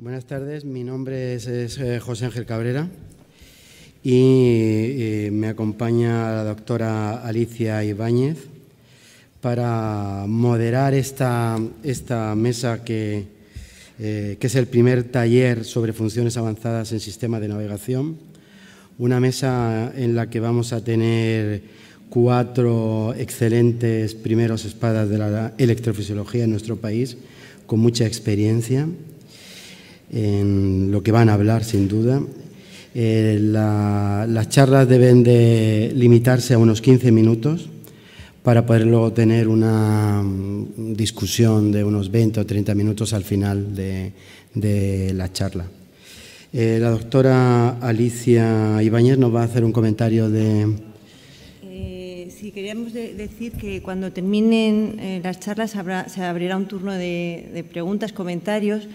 Buenas tardes, mi nombre es José Ángel Cabrera y me acompaña la doctora Alicia Ibáñez para moderar esta mesa que es el primer taller sobre funciones avanzadas en sistema de navegación, una mesa en la que vamos a tener 4 excelentes primeros espadas de la electrofisiología en nuestro país, con mucha experiencia en lo que van a hablar, sin duda. Las charlas deben de limitarse a unos 15 minutos para poder luego tener una discusión de unos 20 o 30 minutos al final de la charla. La doctora Alicia Ibáñez nos va a hacer un comentario de... Sí, queríamos decir que cuando terminen las charlas se abrirá un turno de preguntas, comentarios.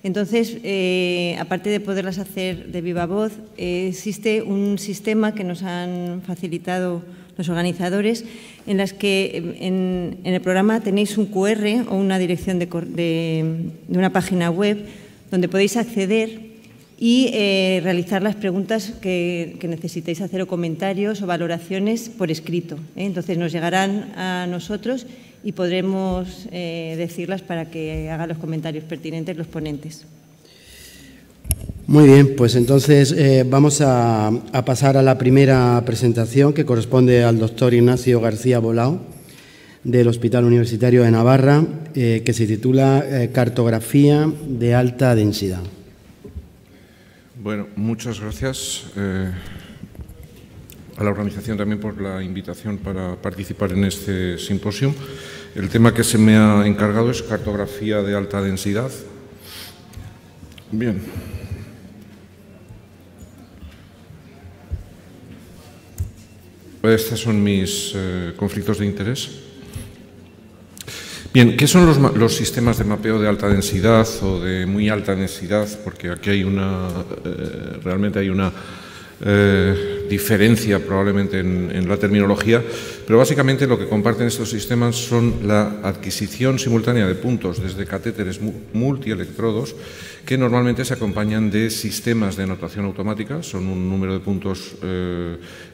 Entonces, aparte de poderlas hacer de viva voz, existe un sistema que nos han facilitado los organizadores, en las que en el programa tenéis un QR o una dirección de una página web donde podéis acceder y realizar las preguntas que necesitéis hacer o comentarios o valoraciones por escrito. Entonces, nos llegarán a nosotros y podremos decirlas para que hagan los comentarios pertinentes los ponentes. Muy bien, pues entonces vamos a pasar a la primera presentación, que corresponde al doctor Ignacio García Bolao, del Hospital Universitario de Navarra, que se titula Cartografía de alta densidad. Bueno, muchas gracias a la organización también por la invitación para participar en este simposio. El tema que se me ha encargado es cartografía de alta densidad. Bien. Estos son mis conflictos de interés. Bien, ¿qué son los sistemas de mapeo de alta densidad o de muy alta densidad? Porque aquí hay realmente hay una diferencia probablemente en la terminología, pero básicamente lo que comparten estos sistemas son la adquisición simultánea de puntos desde catéteres multielectrodos que normalmente se acompañan de sistemas de anotación automática. Son un número de puntos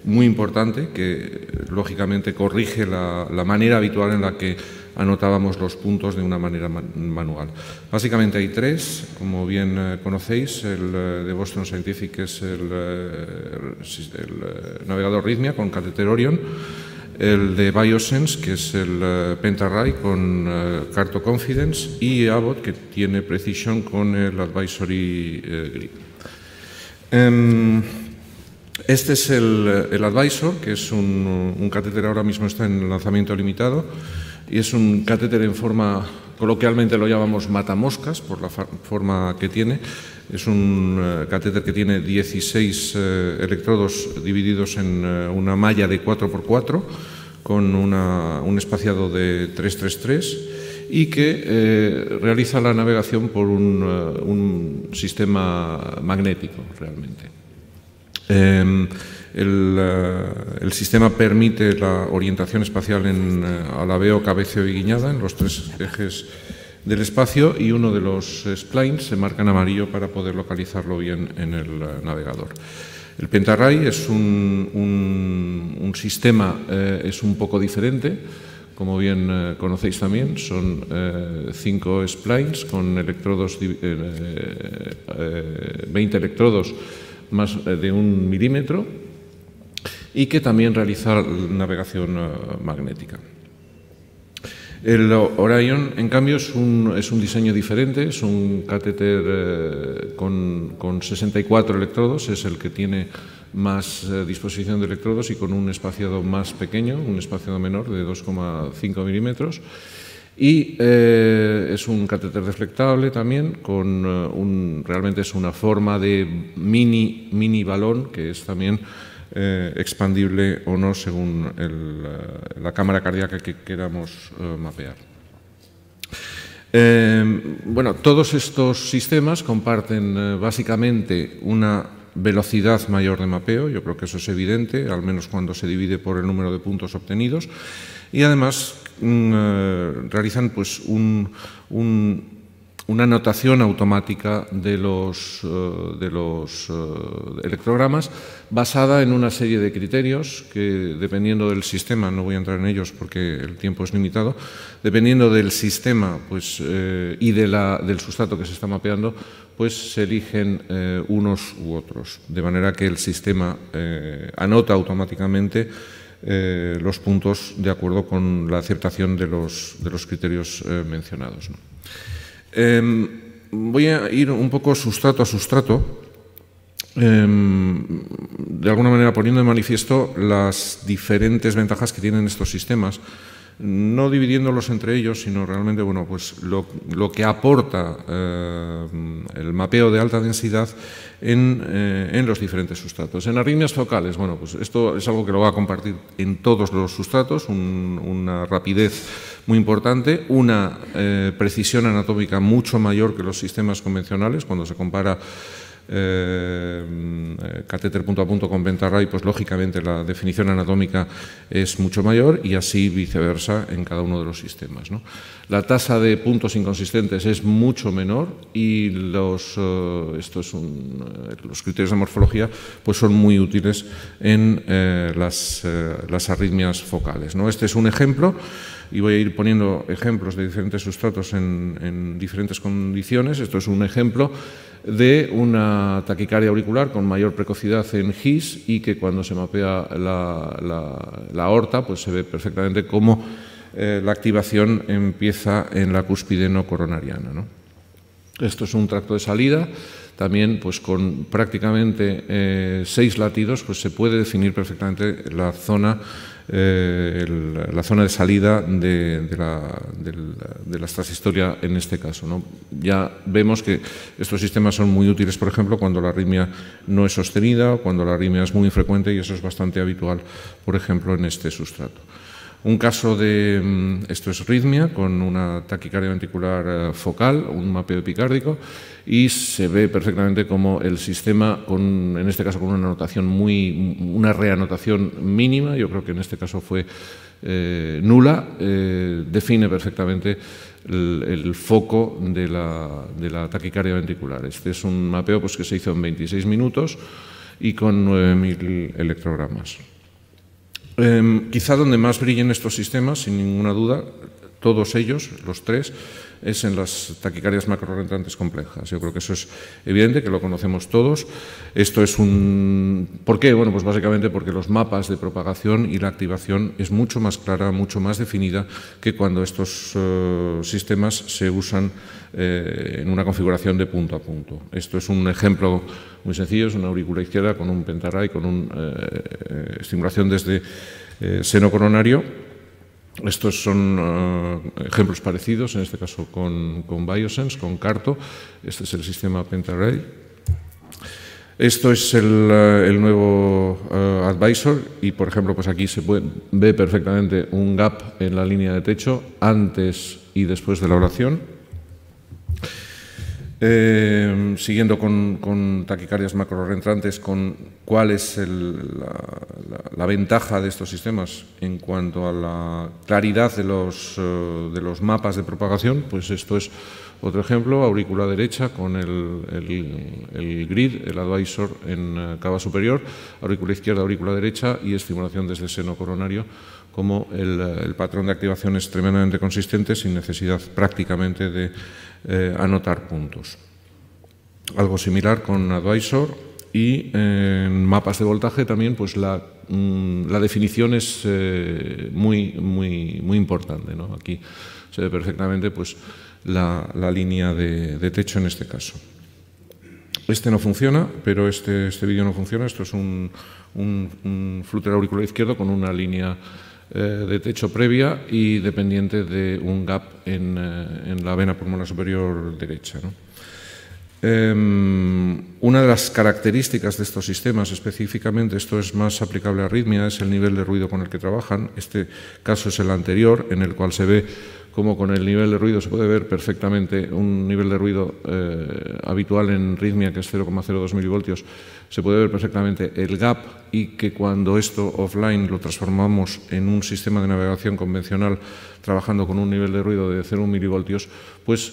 muy importante que lógicamente corrige la manera habitual en la que anotábamos los puntos de una manera manual. Básicamente hay 3, como bien conocéis. El de Boston Scientific es el navegador Rhythmia con catéter Orion, el de Biosense, que es el PentaRay con Carto Confidence, y Abbott, que tiene Precision con el Advisory Grip. Este es el Advisor, que es un catéter, ahora mismo está en lanzamiento limitado, y es un catéter en forma, coloquialmente lo llamamos matamoscas, por la forma que tiene. Es un catéter que tiene 16 electrodos divididos en una malla de 4×4 con un espaciado de 3×3 y que realiza la navegación por un sistema magnético realmente. El sistema permite la orientación espacial en alabeo, cabeceo y guiñada en los 3 ejes del espacio, y uno de los splines se marca en amarillo para poder localizarlo bien en el navegador. El PentaRay es un sistema, es un poco diferente, como bien conocéis también. Son 5 splines con electrodos, 20 electrodos más de 1 milímetro, y que también realiza navegación magnética. El Orion, en cambio, es un diseño diferente. Es un catéter con 64 electrodos, es el que tiene más disposición de electrodos y con un espaciado más pequeño, un espaciado menor de 2,5 milímetros. Y es un catéter deflectable también, realmente es una forma de mini balón, que es también expandible o no según la cámara cardíaca que queramos mapear. Bueno, todos estos sistemas comparten básicamente una velocidad mayor de mapeo. Yo creo que eso es evidente, al menos cuando se divide por el número de puntos obtenidos, y además realizan pues una notación automática de los electrogramas basada en una serie de criterios que, dependiendo del sistema, no voy a entrar en ellos porque el tiempo es limitado, dependiendo del sistema pues, y del sustrato que se está mapeando, pues se eligen unos u otros, de manera que el sistema anota automáticamente los puntos de acuerdo con la aceptación de los criterios mencionados, ¿no? Voy a ir un poco sustrato a sustrato, de alguna manera poniendo de manifiesto las diferentes ventajas que tienen estos sistemas, no dividiéndolos entre ellos, sino realmente bueno, pues lo que aporta el mapeo de alta densidad en los diferentes sustratos. En arritmias focales, bueno, pues esto es algo que lo voy a compartir en todos los sustratos, una rapidez muy importante, una precisión anatómica mucho mayor que los sistemas convencionales. Cuando se compara catéter punto a punto con Pentarray, pues lógicamente la definición anatómica es mucho mayor y así viceversa en cada uno de los sistemas, ¿no? La tasa de puntos inconsistentes es mucho menor y los criterios de morfología pues son muy útiles en las arritmias focales, ¿no? Este es un ejemplo y voy a ir poniendo ejemplos de diferentes sustratos en diferentes condiciones. Esto es un ejemplo de una taquicardia auricular con mayor precocidad en GIS y que cuando se mapea la aorta pues se ve perfectamente cómo la activación empieza en la cúspide no coronariana, ¿no? Esto es un tracto de salida, también pues con prácticamente 6 latidos pues se puede definir perfectamente la zona de salida de la extrasistolia en este caso, ¿no? Ya vemos que estos sistemas son muy útiles, por ejemplo, cuando la arritmia no es sostenida o cuando la arritmia es muy infrecuente, y eso es bastante habitual, por ejemplo, en este sustrato. Un caso de, esto es arritmia con una taquicardia ventricular focal, un mapeo epicárdico, y se ve perfectamente como el sistema, en este caso con una reanotación mínima, yo creo que en este caso fue nula, define perfectamente el foco de la taquicardia ventricular. Este es un mapeo pues, que se hizo en 26 minutos y con 9.000 electrogramas. Quizá donde más brillen estos sistemas, sin ninguna duda, todos ellos, los tres, es en las taquicardias macrorentrantes complejas. Yo creo que eso es evidente, que lo conocemos todos. Esto es ¿Por qué? Bueno, pues básicamente porque los mapas de propagación y la activación es mucho más clara, mucho más definida que cuando estos sistemas se usan en una configuración de punto a punto. Esto es un ejemplo muy sencillo, es una aurícula izquierda con un Pentarray, con una estimulación desde seno coronario. Estos son ejemplos parecidos, en este caso con Biosense, con Carto. Este es el sistema Pentarray. Esto es el nuevo Advisor y, por ejemplo, pues aquí se ve perfectamente un gap en la línea de techo antes y después de la ablación. Siguiendo con taquicardias macrorentrantes, con cuál es la ventaja de estos sistemas en cuanto a la claridad de los mapas de propagación, pues esto es otro ejemplo, aurícula derecha con el grid, el Advisor en cava superior, aurícula izquierda, aurícula derecha y estimulación desde seno coronario, como el patrón de activación es tremendamente consistente sin necesidad prácticamente de anotar puntos. Algo similar con Advisor y en mapas de voltaje también pues la definición es muy importante, ¿no? Aquí se ve perfectamente pues la línea de techo en este caso. Este no funciona, pero este vídeo no funciona. Esto es un flúter auricular izquierdo con una línea de techo previa y dependiente de un gap en la vena pulmonar superior derecha, ¿no? Una de las características de estos sistemas, específicamente, esto es más aplicable a arritmia, es el nivel de ruido con el que trabajan. Este caso es el anterior, en el cual se ve como con el nivel de ruido se puede ver perfectamente un nivel de ruido habitual en Rhythmia, que es 0,02 milivoltios, se puede ver perfectamente el gap, y que cuando esto offline lo transformamos en un sistema de navegación convencional trabajando con un nivel de ruido de 0,1 milivoltios, pues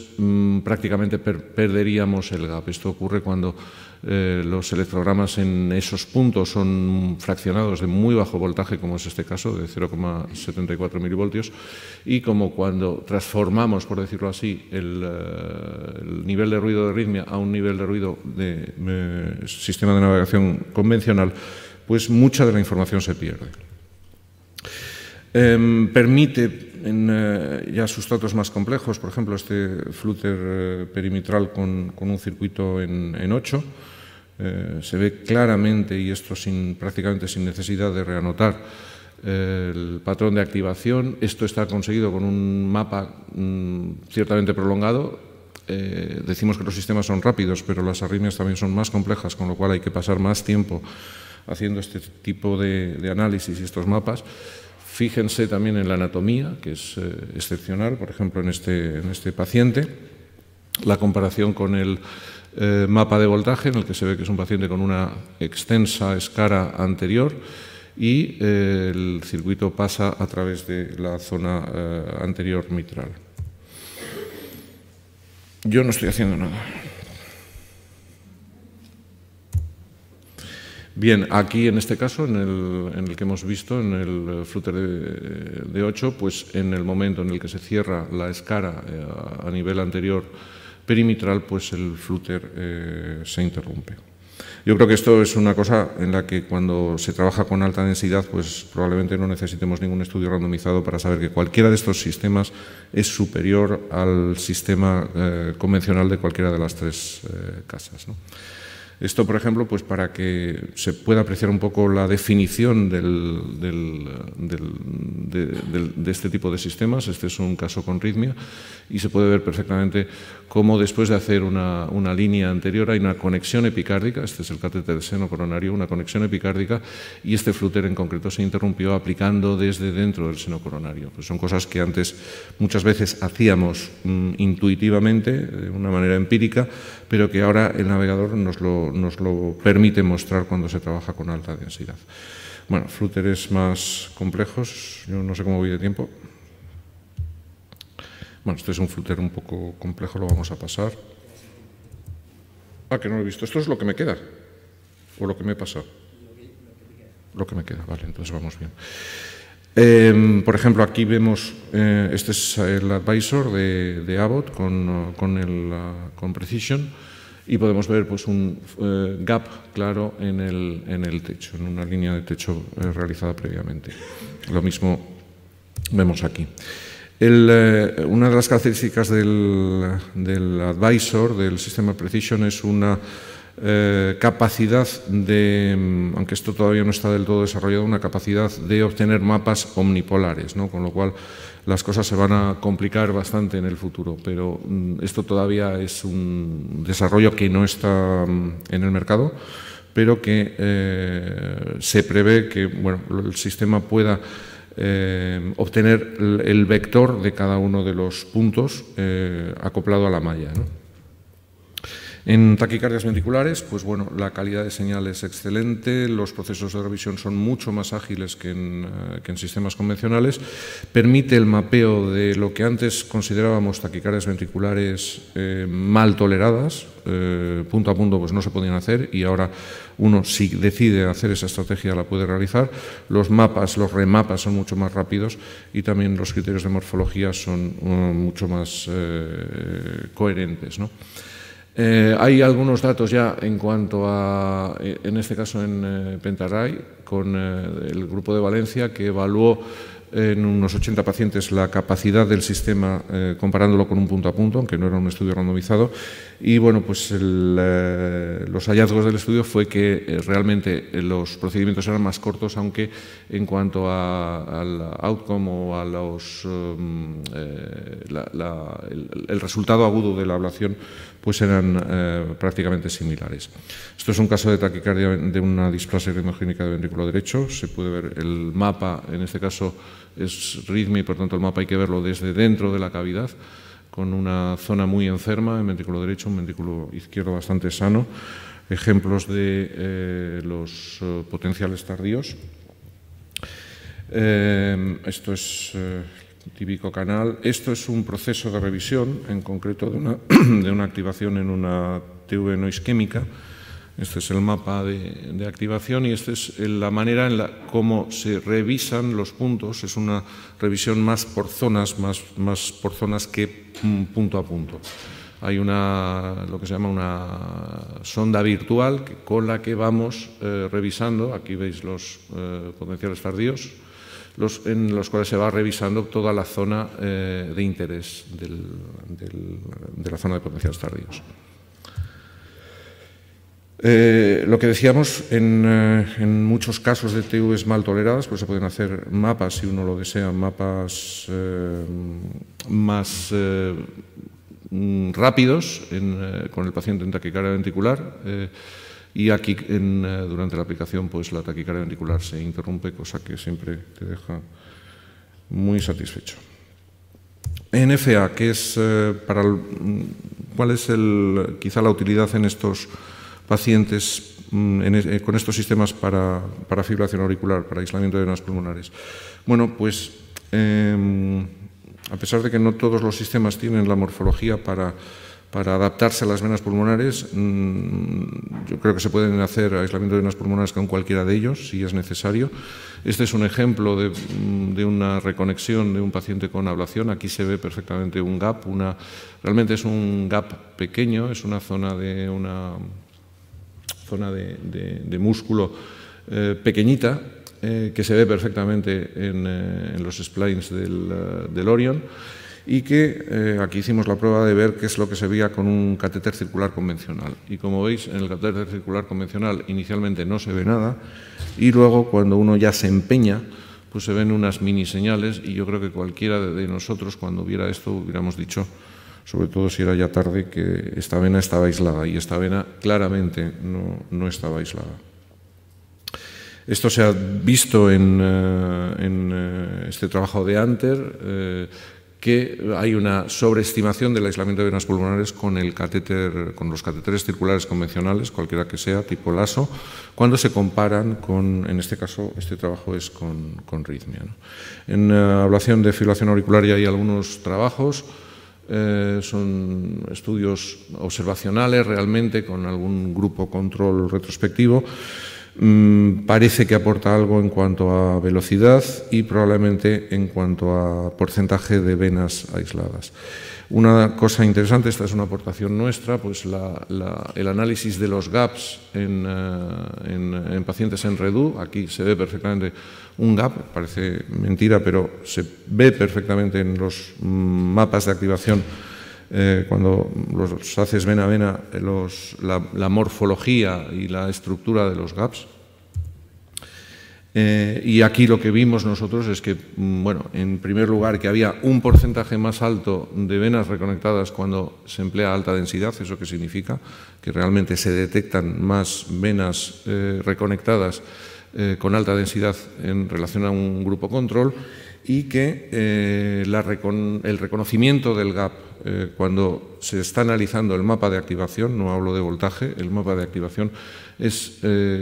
prácticamente perderíamos el gap. Esto ocurre cuando los electrogramas en esos puntos son fraccionados de muy bajo voltaje, como es este caso, de 0,74 milivoltios, y como cuando transformamos, por decirlo así, el nivel de ruido de Rhythmia a un nivel de ruido de sistema de navegación convencional, pues mucha de la información se pierde. Permite en ya sustratos más complejos, por ejemplo, este flúter perimetral con un circuito en 8, se ve claramente, y esto prácticamente sin necesidad de reanotar, el patrón de activación. Esto está conseguido con un mapa ciertamente prolongado. Decimos que los sistemas son rápidos, pero las arritmias también son más complejas, con lo cual hay que pasar más tiempo haciendo este tipo de análisis y estos mapas. Fíjense también en la anatomía, que es excepcional, por ejemplo, en este paciente. La comparación con el mapa de voltaje, en el que se ve que es un paciente con una extensa escara anterior, y el circuito pasa a través de la zona anterior mitral. Yo no estoy haciendo nada. Bien, aquí en este caso, en el que hemos visto, en el flúter de 8, pues en el momento en el que se cierra la escara a nivel anterior perimetral, pues el flúter se interrumpe. Yo creo que esto es una cosa en la que cuando se trabaja con alta densidad, pues probablemente no necesitemos ningún estudio randomizado para saber que cualquiera de estos sistemas es superior al sistema convencional de cualquiera de las tres casas, ¿no? Esto, por ejemplo, pues para que se pueda apreciar un poco la definición de este tipo de sistemas. Este es un caso con Rhythmia, y se puede ver perfectamente cómo después de hacer una línea anterior hay una conexión epicárdica. Este es el catéter seno coronario, una conexión epicárdica, y este flúter en concreto se interrumpió aplicando desde dentro del seno coronario. Pues son cosas que antes muchas veces hacíamos intuitivamente, de una manera empírica, pero que ahora el navegador nos lo permite mostrar cuando se trabaja con alta densidad. Bueno, flúteres más complejos, yo no sé cómo voy de tiempo. Bueno, este es un flúter un poco complejo, lo vamos a pasar. Ah, que no lo he visto. ¿Esto es lo que me queda? ¿O lo que me he pasado? Lo que me queda, vale, entonces vamos bien. Por ejemplo, aquí vemos, este es el advisor de Abbott con Precision, y podemos ver pues un gap claro en el techo, en una línea de techo realizada previamente. Lo mismo vemos aquí. Una de las características del advisor, del sistema Precision, es una capacidad de, aunque esto todavía no está del todo desarrollado, una capacidad de obtener mapas omnipolares, ¿no? Con lo cual las cosas se van a complicar bastante en el futuro, pero esto todavía es un desarrollo que no está en el mercado, pero que se prevé que el sistema pueda obtener el vector de cada uno de los puntos acoplado a la malla, ¿no? En taquicardias ventriculares, pues bueno, la calidad de señal es excelente, los procesos de revisión son mucho más ágiles que en sistemas convencionales, permite el mapeo de lo que antes considerábamos taquicardias ventriculares mal toleradas, punto a punto pues no se podían hacer, y ahora uno, si decide hacer esa estrategia, la puede realizar. Los mapas, los remapas son mucho más rápidos, y también los criterios de morfología son mucho más coherentes, ¿no? Hay algunos datos ya en cuanto a, en este caso en Pentarray, con el grupo de Valencia, que evaluó en unos 80 pacientes la capacidad del sistema comparándolo con un punto a punto, aunque no era un estudio randomizado, y bueno, pues los hallazgos del estudio fue que realmente los procedimientos eran más cortos, aunque en cuanto al outcome o a el resultado agudo de la ablación pues eran prácticamente similares. Esto es un caso de taquicardia de una displasia ritmogénica del ventrículo derecho. Se puede ver el mapa, en este caso es ritmia y por tanto el mapa hay que verlo desde dentro de la cavidad, con una zona muy enferma en ventrículo derecho, un ventrículo izquierdo bastante sano. Ejemplos de los potenciales tardíos. Esto es típico canal. Esto es un proceso de revisión, en concreto de una activación en una TV no isquémica. Este es el mapa de activación y esta es la manera en cómo se revisan los puntos. Es una revisión más por zonas, más por zonas que punto a punto. Hay lo que se llama una sonda virtual con la que vamos revisando. Aquí veis los potenciales tardíos, en los cuales se va revisando toda la zona de interés de la zona de potenciales tardíos. Lo que decíamos, en muchos casos de TVs mal toleradas, pues se pueden hacer mapas, si uno lo desea, mapas más rápidos con el paciente en taquicardia ventricular. Y aquí, durante la aplicación, pues la taquicardia ventricular se interrumpe, cosa que siempre te deja muy satisfecho. NFA, que es ¿cuál es quizá la utilidad en estos pacientes con estos sistemas para fibrilación auricular, para aislamiento de venas pulmonares? Bueno, pues a pesar de que no todos los sistemas tienen la morfología para adaptarse a las venas pulmonares, yo creo que se pueden hacer aislamiento de venas pulmonares con cualquiera de ellos, si es necesario. Este es un ejemplo de una reconexión de un paciente con ablación. Aquí se ve perfectamente un gap, realmente es un gap pequeño, es una zona de músculo pequeñita, que se ve perfectamente en los splines del Orion, y que aquí hicimos la prueba de ver qué es lo que se veía con un catéter circular convencional. Y como veis, en el catéter circular convencional inicialmente no se ve nada, y luego cuando uno ya se empeña, pues se ven unas mini señales, y yo creo que cualquiera de nosotros cuando viera esto hubiéramos dicho, sobre todo si era ya tarde, que esta vena estaba aislada, y esta vena claramente no estaba aislada. Esto se ha visto en este trabajo de Hunter, que hay una sobreestimación del aislamiento de venas pulmonares con los catéteres circulares convencionales, cualquiera que sea, tipo LASO, cuando se comparan con, en este caso, este trabajo es con ritmia, ¿no? En ablación de fibrilación auricular ya hay algunos trabajos, son estudios observacionales realmente, con algún grupo control retrospectivo. Parece que aporta algo en cuanto a velocidad y probablemente en cuanto a porcentaje de venas aisladas. Una cosa interesante, esta es una aportación nuestra, pues el análisis de los gaps en pacientes en REDU. Aquí se ve perfectamente un gap, parece mentira, pero se ve perfectamente en los mapas de activación. Cuando los haces vena a vena, la morfología y la estructura de los gaps. Y aquí lo que vimos nosotros es que, bueno, en primer lugar, que había un porcentaje más alto de venas reconectadas cuando se emplea alta densidad. ¿Eso qué significa? Que realmente se detectan más venas reconectadas con alta densidad en relación a un grupo control, y que el reconocimiento del gap cuando se está analizando el mapa de activación, no hablo de voltaje, el mapa de activación es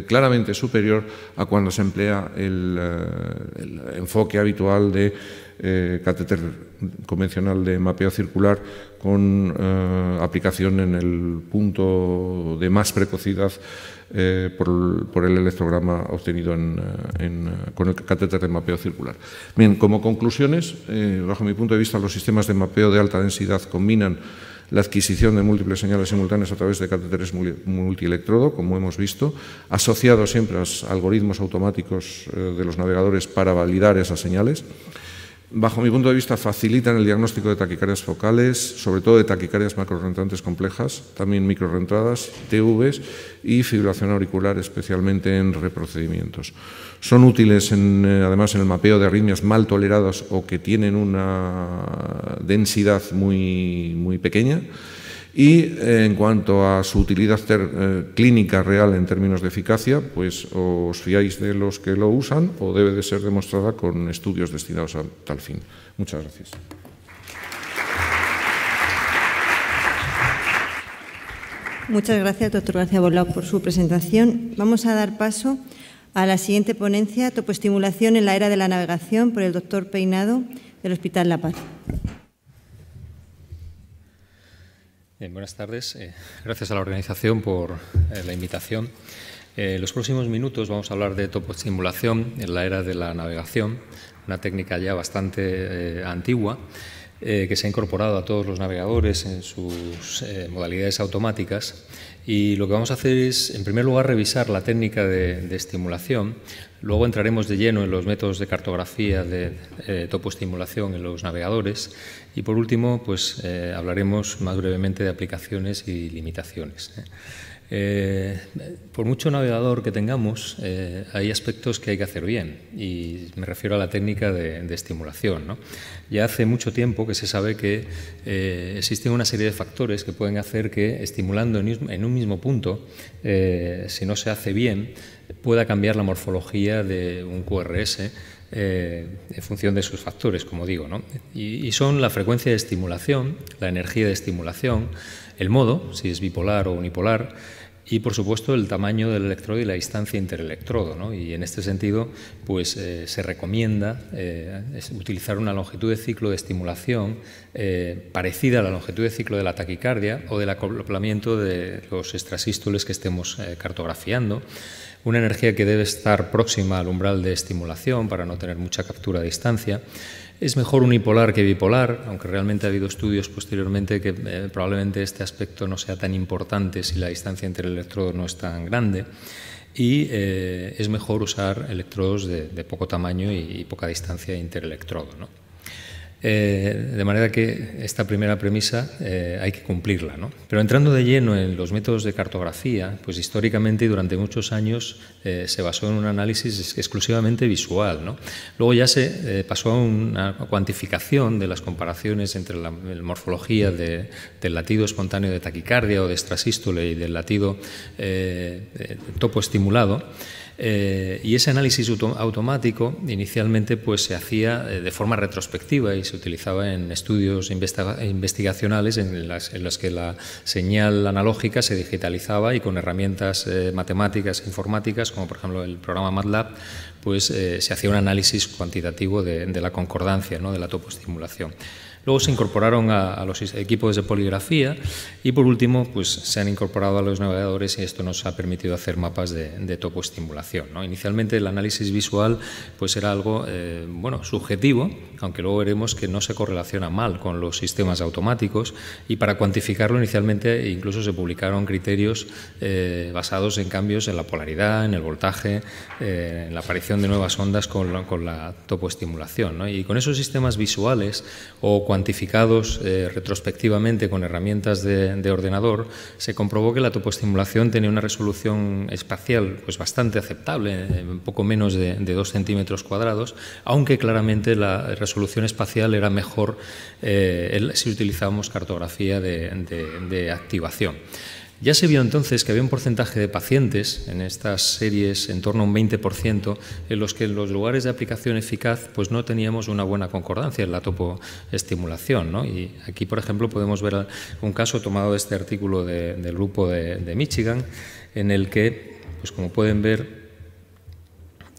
claramente superior a cuando se emplea el enfoque habitual de catéter convencional de mapeo circular con aplicación en el punto de más precocidad por el electrograma obtenido con el catéter de mapeo circular. Bien, como conclusiones, bajo mi punto de vista, los sistemas de mapeo de alta densidad combinan la adquisición de múltiples señales simultáneas a través de catéteres multielectrodo, como hemos visto, asociado siempre a algoritmos automáticos de los navegadores para validar esas señales. Bajo mi punto de vista, facilitan el diagnóstico de taquicardias focales, sobre todo de taquicardias macrorentrantes complejas, también microrreentradas, TVs y fibrilación auricular, especialmente en reprocedimientos. Son útiles, además, en el mapeo de arritmias mal toleradas o que tienen una densidad muy pequeña, Y en cuanto a su utilidad clínica real en términos de eficacia, pues os fiáis de los que lo usan o debe de ser demostrada con estudios destinados a tal fin. Muchas gracias. Muchas gracias, doctor García Bolao, por su presentación. Vamos a dar paso a la siguiente ponencia, topoestimulación en la era de la navegación, por el doctor Peinado, del Hospital La Paz. Buenas tardes. Gracias a la organización por la invitación. En los próximos minutos vamos a hablar de topoestimulación en la era de la navegación, una técnica ya bastante antigua que se ha incorporado a todos los navegadores en sus modalidades automáticas. Y lo que vamos a hacer es, en primer lugar, revisar la técnica de estimulación. Luego entraremos de lleno en los métodos de cartografía de topoestimulación en los navegadores. Y por último, pues hablaremos más brevemente de aplicaciones y limitaciones. Por mucho navegador que tengamos, hay aspectos que hay que hacer bien, y me refiero a la técnica de estimulación, ¿no? Ya hace mucho tiempo que se sabe que existen una serie de factores que pueden hacer que, estimulando en un mismo punto, si no se hace bien, pueda cambiar la morfología de un QRS en función de sus factores, como digo, ¿no? Y son la frecuencia de estimulación, la energía de estimulación, el modo, si es bipolar o unipolar, y, por supuesto, el tamaño del electrodo y la distancia interelectrodo, ¿no? Y en este sentido, pues se recomienda utilizar una longitud de ciclo de estimulación parecida a la longitud de ciclo de la taquicardia o del acoplamiento de los extrasístoles que estemos cartografiando. Una energía que debe estar próxima al umbral de estimulación para no tener mucha captura a distancia. Es mejor unipolar que bipolar, aunque realmente ha habido estudios posteriormente que probablemente este aspecto no sea tan importante si la distancia entre el electrodo no es tan grande. Y es mejor usar electrodos de poco tamaño y poca distancia interelectrodo, ¿no? De manera que esta primera premisa hay que cumplirla, ¿no? Pero entrando de lleno en los métodos de cartografía, pues históricamente y durante muchos años se basó en un análisis exclusivamente visual, ¿no? Luego ya se pasó a una cuantificación de las comparaciones entre la morfología del latido espontáneo de taquicardia o de extrasístole y del latido topoestimulado. Y ese análisis automático inicialmente pues se hacía de forma retrospectiva y se utilizaba en estudios investigacionales en los que la señal analógica se digitalizaba y con herramientas matemáticas e informáticas, como por ejemplo el programa MATLAB, pues se hacía un análisis cuantitativo de la concordancia, ¿no?, de la topoestimulación. Luego se incorporaron a los equipos de poligrafía y, por último, pues se han incorporado a los navegadores y esto nos ha permitido hacer mapas de topoestimulación, ¿no? Inicialmente el análisis visual pues era algo subjetivo, aunque luego veremos que no se correlaciona mal con los sistemas automáticos, y para cuantificarlo inicialmente incluso se publicaron criterios basados en cambios en la polaridad, en el voltaje, en la aparición de nuevas ondas con la topoestimulación, ¿no? Y con esos sistemas visuales o cuantificados retrospectivamente con herramientas de ordenador, se comprobó que la topoestimulación tenía una resolución espacial pues bastante aceptable, un poco menos de 2 centímetros cuadrados, aunque claramente la resolución espacial era mejor si utilizábamos cartografía de activación. Ya se vio entonces que había un porcentaje de pacientes en estas series, en torno a un 20%, en los que en los lugares de aplicación eficaz pues no teníamos una buena concordancia en la topoestimulación, ¿no? Y aquí, por ejemplo, podemos ver un caso tomado de este artículo del grupo de Michigan, en el que, pues como pueden ver,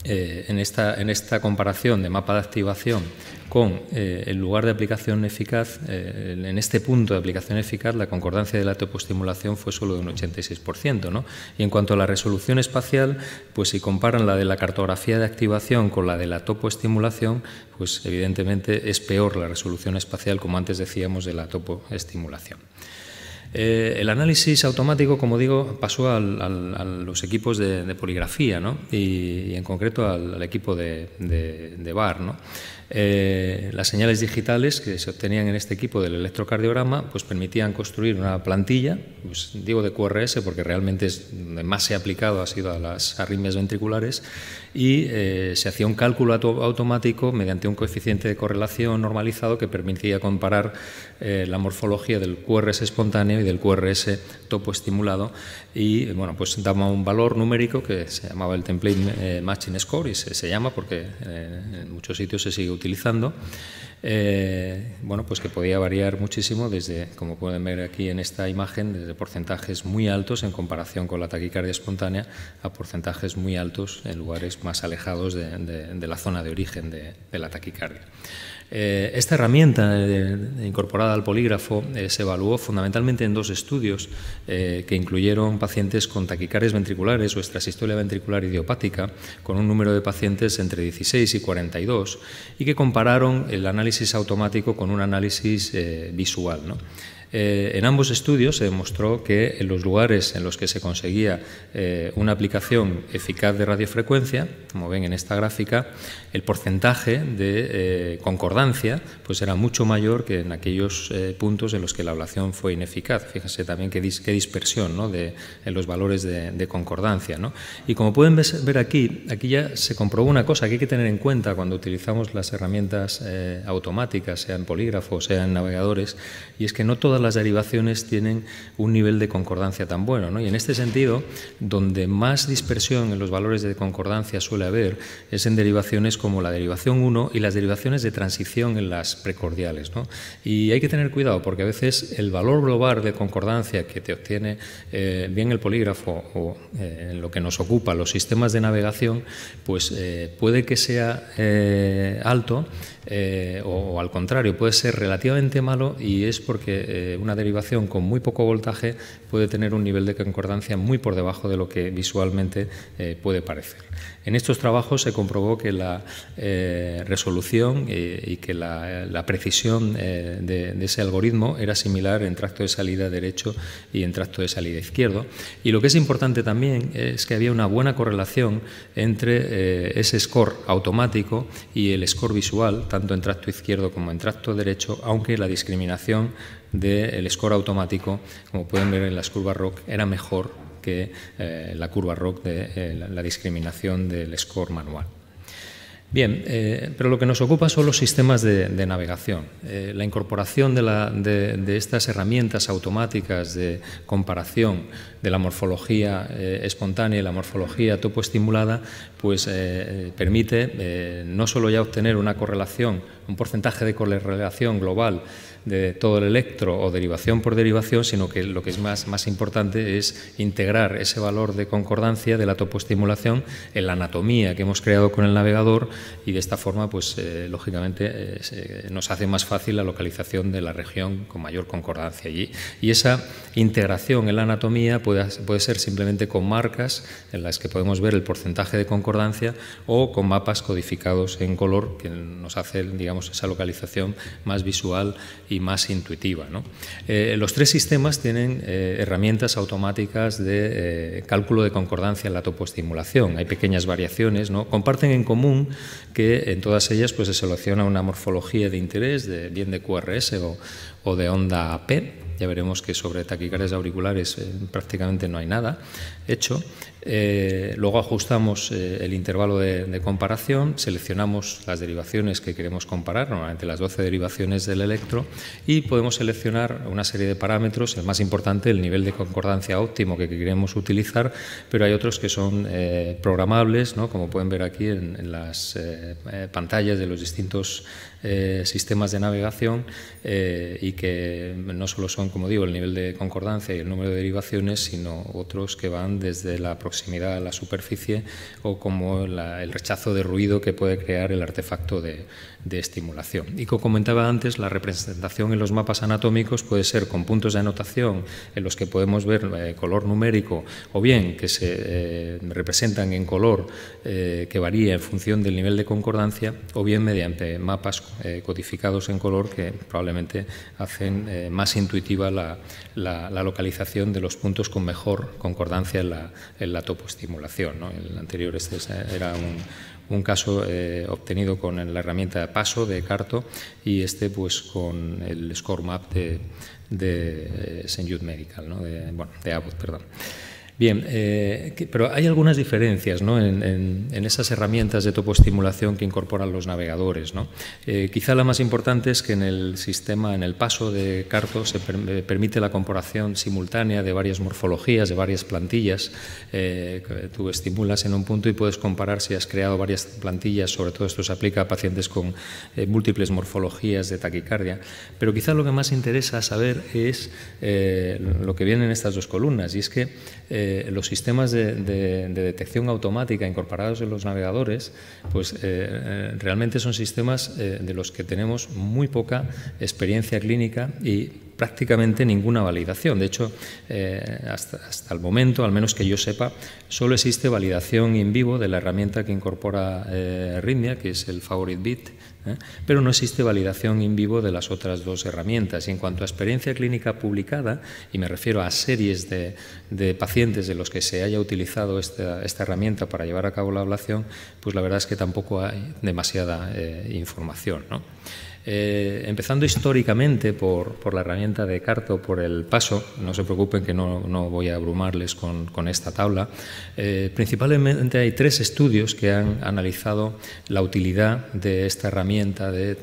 en esta comparación de mapa de activación con el lugar de aplicación eficaz, en este punto de aplicación eficaz la concordancia de la topoestimulación fue solo de un 86%, ¿no? Y en cuanto a la resolución espacial, pues si comparan la de la cartografía de activación con la de la topoestimulación, pues evidentemente es peor la resolución espacial, como antes decíamos, de la topoestimulación. El análisis automático, como digo, pasó a los equipos de poligrafía, ¿no? y en concreto al equipo de VAR, ¿no? Las señales digitales que se obtenían en este equipo del electrocardiograma pues permitían construir una plantilla, pues digo de QRS porque realmente es donde más se ha aplicado, ha sido a las arritmias ventriculares, y se hacía un cálculo automático mediante un coeficiente de correlación normalizado que permitía comparar la morfología del QRS espontáneo y y del QRS topo estimulado, y bueno, pues daba un valor numérico que se llamaba el Template Matching Score, y se llama porque en muchos sitios se sigue utilizando. Bueno, pues que podía variar muchísimo desde, como pueden ver aquí en esta imagen, desde porcentajes muy altos en comparación con la taquicardia espontánea a porcentajes muy altos en lugares más alejados de la zona de origen de la taquicardia. Esta herramienta incorporada al polígrafo se evaluó fundamentalmente en 2 estudios que incluyeron pacientes con taquicardias ventriculares o extrasistolia ventricular idiopática, con un número de pacientes entre 16 y 42, y que compararon el análisis automático con un análisis visual, ¿no? En ambos estudios se demostró que en los lugares en los que se conseguía una aplicación eficaz de radiofrecuencia, como ven en esta gráfica, el porcentaje de concordancia pues era mucho mayor que en aquellos puntos en los que la ablación fue ineficaz. Fíjense también qué dispersión, ¿no?, en los valores de concordancia, ¿no? Y como pueden ver aquí ya se comprobó una cosa que hay que tener en cuenta cuando utilizamos las herramientas automáticas, sea en polígrafo, sea en navegadores, y es que no todas las derivaciones tienen un nivel de concordancia tan bueno, ¿no? Y en este sentido, donde más dispersión en los valores de concordancia suele haber es en derivaciones como la derivación 1 y las derivaciones de transición en las precordiales, ¿no? Y hay que tener cuidado porque a veces el valor global de concordancia que te obtiene bien el polígrafo o en lo que nos ocupa los sistemas de navegación, pues puede que sea alto o al contrario, puede ser relativamente malo, y es porque una derivación con muy poco voltaje puede tener un nivel de concordancia muy por debajo de lo que visualmente puede parecer. En estos trabajos se comprobó que la resolución y que la precisión de ese algoritmo era similar en tracto de salida derecho y en tracto de salida izquierdo. Y lo que es importante también es que había una buena correlación entre ese score automático y el score visual, tanto en tracto izquierdo como en tracto derecho, aunque la discriminación del score automático, como pueden ver en las curvas ROC, era mejor que la curva ROC de la discriminación del score manual. Bien, pero lo que nos ocupa son los sistemas de navegación. La incorporación de estas herramientas automáticas de comparación de la morfología espontánea y la morfología topoestimulada, pues permite no solo ya obtener una correlación, un porcentaje de correlación global de todo el electro o derivación por derivación, sino que lo que es más importante es integrar ese valor de concordancia de la topoestimulación en la anatomía que hemos creado con el navegador, y de esta forma, pues lógicamente nos hace más fácil la localización de la región con mayor concordancia. Y esa integración en la anatomía puede ser simplemente con marcas en las que podemos ver el porcentaje de concordancia, o con mapas codificados en color que nos hacen, digamos, esa localización más visual y más intuitiva, ¿no? Los 3 sistemas tienen herramientas automáticas de cálculo de concordancia en la topoestimulación. Hay pequeñas variaciones, ¿no? Comparten en común que en todas ellas pues, se selecciona una morfología de interés, bien de QRS o de onda P. Ya veremos que sobre taquicardias auriculares prácticamente no hay nada hecho. Luego ajustamos el intervalo de comparación, seleccionamos las derivaciones que queremos comparar, normalmente las 12 derivaciones del electro, y podemos seleccionar una serie de parámetros, el más importante, el nivel de concordancia óptimo que queremos utilizar, pero hay otros que son programables, ¿no? Como pueden ver aquí en las pantallas de los distintos sistemas de navegación, y que no solo son, como digo, el nivel de concordancia y el número de derivaciones, sino otros que van desde la proximidad a la superficie o como el rechazo de ruido que puede crear el artefacto de estimulación. Y como comentaba antes, la representación en los mapas anatómicos puede ser con puntos de anotación en los que podemos ver color numérico, o bien que se representan en color que varía en función del nivel de concordancia, o bien mediante mapas codificados en color que probablemente hacen más intuitiva la localización de los puntos con mejor concordancia en la topoestimulación, ¿no? El anterior era un caso obtenido con la herramienta de paso de Carto, y pues con el Score Map de St. Jude Medical, ¿no? de Abbott, perdón. Bien, pero hay algunas diferencias, ¿no?, en esas herramientas de topoestimulación que incorporan los navegadores, ¿no? Quizá la más importante es que en el sistema, en el paso de Carto, se permite la comparación simultánea de varias morfologías, de varias plantillas. Tú estimulas en un punto y puedes comparar si has creado varias plantillas, sobre todo esto se aplica a pacientes con múltiples morfologías de taquicardia, pero quizá lo que más interesa saber es lo que viene en estas dos columnas, y es que los sistemas de detección automática incorporados en los navegadores, pues realmente son sistemas de los que tenemos muy poca experiencia clínica y prácticamente ninguna validación. De hecho, hasta el momento, al menos que yo sepa, solo existe validación in vivo de la herramienta que incorpora Rhythmia, que es el Favorite Beat, pero no existe validación in vivo de las otras dos herramientas. Y en cuanto a experiencia clínica publicada, y me refiero a series de pacientes de los que se haya utilizado esta herramienta para llevar a cabo la ablación, pues la verdad es que tampoco hay demasiada información, ¿no? Empezando históricamente por la herramienta de Carto, por el paso, no se preocupen que no voy a abrumarles con esta tabla. Principalmente hay 3 estudios que han analizado la utilidad de esta herramienta de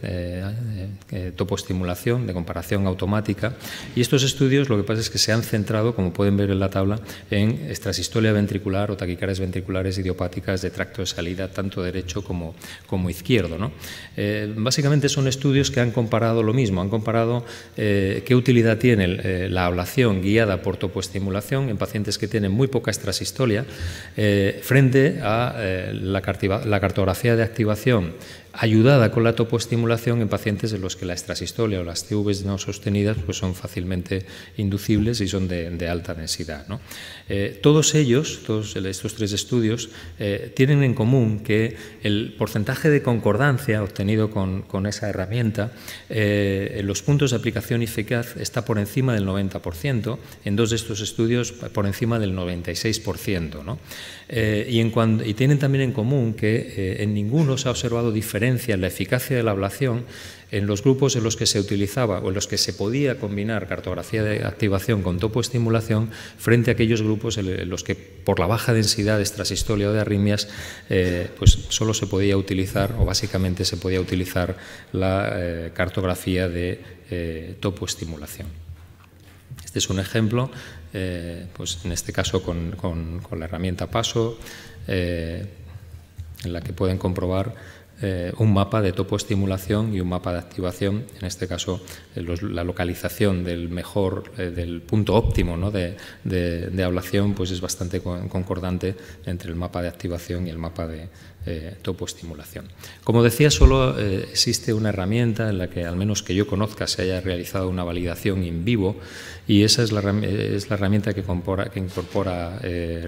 topoestimulación, de comparación automática, y estos estudios lo que pasa es que se han centrado, como pueden ver en la tabla, en extrasistolia ventricular o taquicardias ventriculares idiopáticas de tracto de salida, tanto derecho como izquierdo, ¿no? Básicamente son estudios que han comparado lo mismo, han comparado qué utilidad tiene la ablación guiada por topoestimulación en pacientes que tienen muy poca extrasistolia frente a la cartografía de activación ayudada con la topoestimulación en pacientes en los que la extrasistolia o las CVs no sostenidas pues son fácilmente inducibles y son de alta densidad, ¿no? Todos estos 3 estudios tienen en común que el porcentaje de concordancia obtenido con esa herramienta en los puntos de aplicación eficaz está por encima del 90%, en 2 de estos estudios por encima del 96%, ¿no? Y tienen también en común que en ninguno se ha observado diferencia en la eficacia de la ablación en los grupos en los que se utilizaba o en los que se podía combinar cartografía de activación con topoestimulación frente a aquellos grupos en los que por la baja densidad de extrasistolia o de arritmias pues solo se podía utilizar o básicamente se podía utilizar la cartografía de topoestimulación. Este es un ejemplo, pues en este caso con la herramienta PASO, en la que pueden comprobar un mapa de topoestimulación y un mapa de activación, en este caso la localización del punto óptimo, ¿no?, de ablación, pues es bastante concordante entre el mapa de activación y el mapa de topoestimulación. Como decía, solo existe una herramienta en la que, al menos que yo conozca, se haya realizado una validación in vivo, y esa es la herramienta que incorpora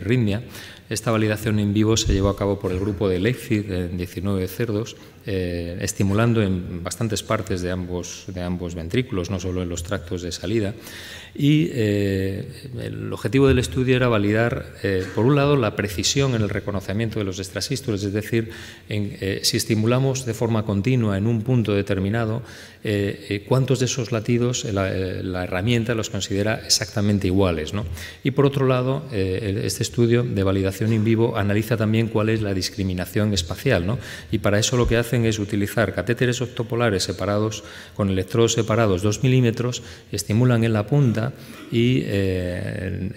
Rhythmia. Esta validación in vivo se llevó a cabo por el grupo de Leipzig en 19 cerdos, estimulando en bastantes partes de ambos ventrículos, no solo en los tractos de salida. Y el objetivo del estudio era validar, por un lado, la precisión en el reconocimiento de los extrasístoles, es decir, si estimulamos de forma continua en un punto determinado, cuántos de esos latidos la herramienta los considera exactamente iguales, ¿no? Y por otro lado, este estudio de validación in vivo analiza también cuál es la discriminación espacial, ¿no? Y para eso lo que hacen es utilizar catéteres octopolares separados con electrodos separados 2 milímetros, estimulan en la punta y en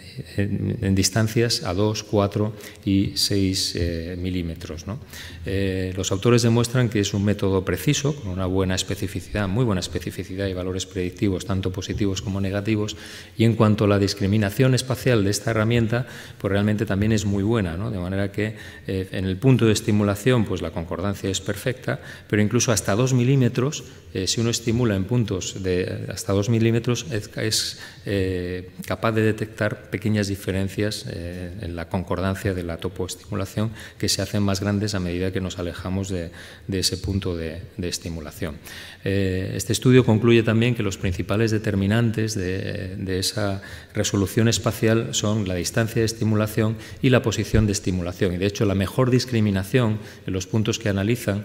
distancias a 2, 4 y 6 milímetros, ¿no? Los autores demuestran que es un método preciso, con una buena especificidad, muy buena especificidad y valores predictivos, tanto positivos como negativos, y en cuanto a la discriminación espacial de esta herramienta, pues realmente también es muy buena, ¿no? De manera que en el punto de estimulación pues la concordancia es perfecta, pero incluso hasta 2 milímetros, si uno estimula en puntos de hasta 2 milímetros, es capaz de detectar pequeñas diferencias en la concordancia de la topoestimulación que se hacen más grandes a medida que nos alejamos de ese punto de estimulación. Este estudio concluye también que los principales determinantes de esa resolución espacial son la distancia de estimulación y la posibilidad posición de estimulación. Y de hecho la mejor discriminación en los puntos que analizan,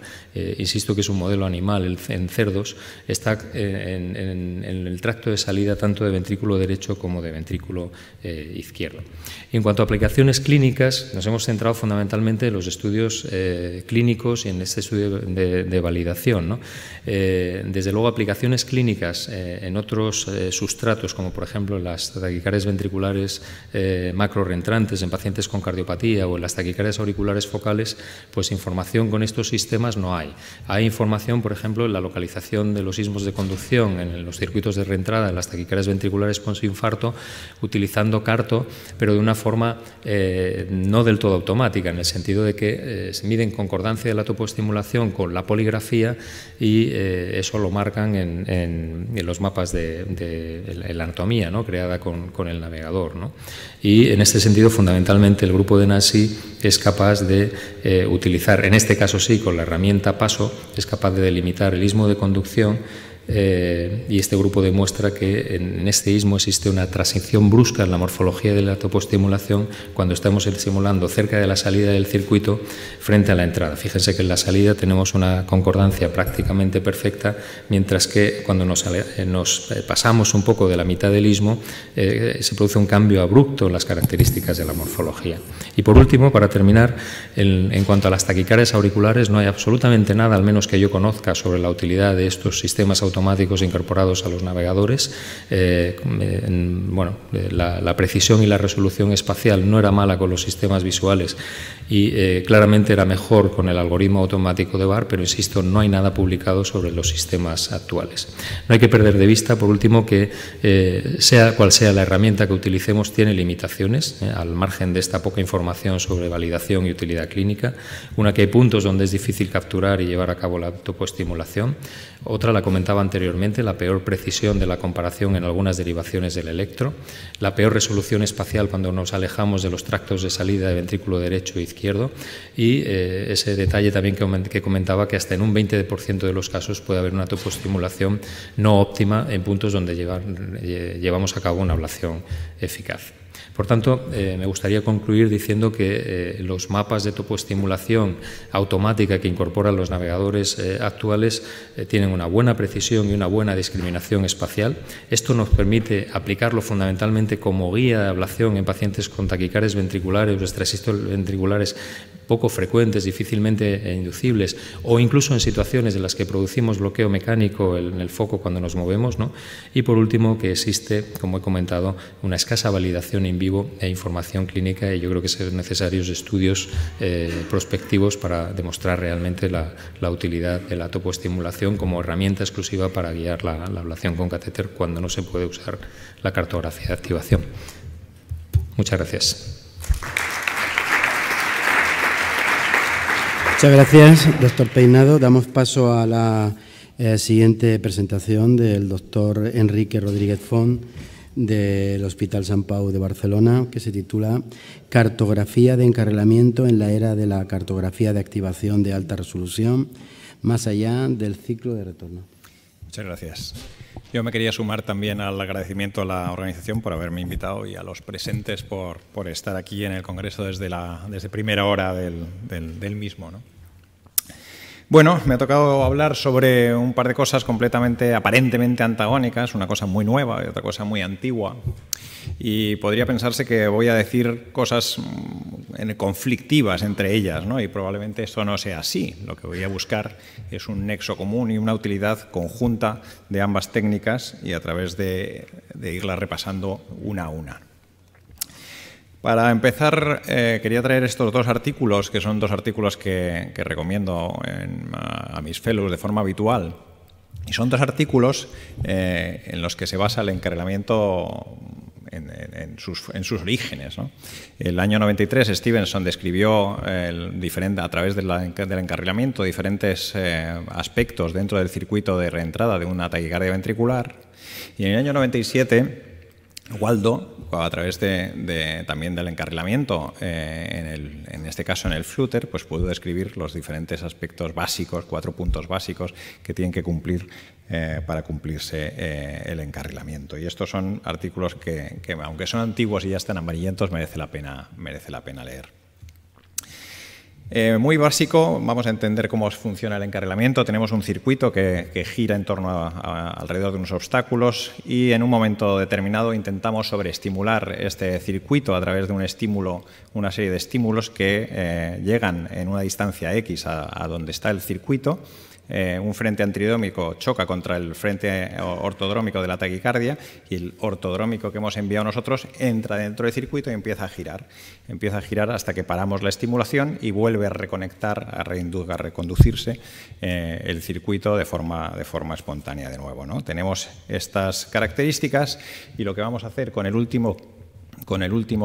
insisto que es un modelo animal en cerdos, está en el tracto de salida tanto de ventrículo derecho como de ventrículo izquierdo. Y en cuanto a aplicaciones clínicas, nos hemos centrado fundamentalmente en los estudios clínicos y en este estudio de validación, ¿no? Desde luego, aplicaciones clínicas en otros sustratos, como por ejemplo las taquicardias ventriculares macroreentrantes en pacientes con cardiopatía o en las taquicardias auriculares focales, pues información con estos sistemas no hay. Hay información, por ejemplo, en la localización de los sismos de conducción en los circuitos de reentrada en las taquicardias ventriculares posinfarto, utilizando CARTO, pero de una forma no del todo automática, en el sentido de que se mide en concordancia de la topoestimulación con la poligrafía y eso lo marcan en los mapas de la anatomía, ¿no?, creada con el navegador, ¿no? Y en este sentido, fundamentalmente, el grupo de NASI es capaz de utilizar, en este caso sí, con la herramienta PASO, es capaz de delimitar el istmo de conducción. Y este grupo demuestra que en este istmo existe una transición brusca en la morfología de la topoestimulación cuando estamos estimulando cerca de la salida del circuito frente a la entrada. Fíjense que en la salida tenemos una concordancia prácticamente perfecta, mientras que cuando nos pasamos un poco de la mitad del istmo se produce un cambio abrupto en las características de la morfología. Y por último, para terminar, en cuanto a las taquicardias auriculares, no hay absolutamente nada, al menos que yo conozca, sobre la utilidad de estos sistemas automáticos incorporados a los navegadores. La precisión y la resolución espacial no era mala con los sistemas visuales y claramente era mejor con el algoritmo automático de VAR, pero insisto, no hay nada publicado sobre los sistemas actuales. No hay que perder de vista, por último, que sea cual sea la herramienta que utilicemos, tiene limitaciones, al margen de esta poca información sobre validación y utilidad clínica. Una, que hay puntos donde es difícil capturar y llevar a cabo la topoestimulación. Otra, la comentaba anteriormente, la peor precisión de la comparación en algunas derivaciones del electro, la peor resolución espacial cuando nos alejamos de los tractos de salida de ventrículo derecho e izquierdo, y ese detalle también que comentaba, que hasta en un 20% de los casos puede haber una topoestimulación no óptima en puntos donde llevamos a cabo una ablación eficaz. Por tanto, me gustaría concluir diciendo que los mapas de topoestimulación automática que incorporan los navegadores actuales tienen una buena precisión y una buena discriminación espacial. Esto nos permite aplicarlo fundamentalmente como guía de ablación en pacientes con taquicardias ventriculares o extrasístoles ventriculares poco frecuentes, difícilmente inducibles, o incluso en situaciones en las que producimos bloqueo mecánico en el foco cuando nos movemos, ¿no? Y por último, que existe, como he comentado, una escasa validación in vivo e información clínica, y yo creo que son necesarios estudios prospectivos para demostrar realmente la utilidad de la topoestimulación como herramienta exclusiva para guiar la ablación con catéter cuando no se puede usar la cartografía de activación. Muchas gracias. Muchas gracias, doctor Peinado. Damos paso a la siguiente presentación del doctor Enrique Rodríguez Font del Hospital Sant Pau de Barcelona, que se titula Cartografía de encarrilamiento en la era de la cartografía de activación de alta resolución, más allá del ciclo de retorno. Muchas gracias. Yo me quería sumar también al agradecimiento a la organización por haberme invitado y a los presentes por estar aquí en el Congreso desde primera hora del mismo, ¿no? Bueno, me ha tocado hablar sobre un par de cosas aparentemente antagónicas, una cosa muy nueva y otra cosa muy antigua. Y podría pensarse que voy a decir cosas conflictivas entre ellas, ¿no? Y probablemente esto no sea así. Lo que voy a buscar es un nexo común y una utilidad conjunta de ambas técnicas, y a través de irlas repasando una a una. Para empezar, quería traer estos dos artículos, que son dos artículos que recomiendo a mis fellows de forma habitual. Y son dos artículos en los que se basa el encarrilamiento en sus orígenes, ¿no? El año 93 Stevenson describió a través del encarrilamiento diferentes aspectos dentro del circuito de reentrada de una taquicardia ventricular, y en el año 97 Waldo, a través también del encarrilamiento, en este caso en el Flutter, pues pudo describir los diferentes aspectos básicos, 4 puntos básicos que tienen que cumplir para cumplirse el encarrilamiento. Y estos son artículos que aunque son antiguos y ya están amarillentos, merece la pena leer. Muy básico, vamos a entender cómo funciona el encarrilamiento. Tenemos un circuito que gira en torno alrededor de unos obstáculos y en un momento determinado intentamos sobreestimular este circuito a través de un estímulo, una serie de estímulos que llegan en una distancia X a donde está el circuito. Un frente antidrómico choca contra el frente ortodrómico de la taquicardia y el ortodrómico que hemos enviado nosotros entra dentro del circuito y empieza a girar. Empieza a girar hasta que paramos la estimulación y vuelve a reconectar, a reconducirse el circuito de forma espontánea de nuevo, ¿no? Tenemos estas características y lo que vamos a hacer con el último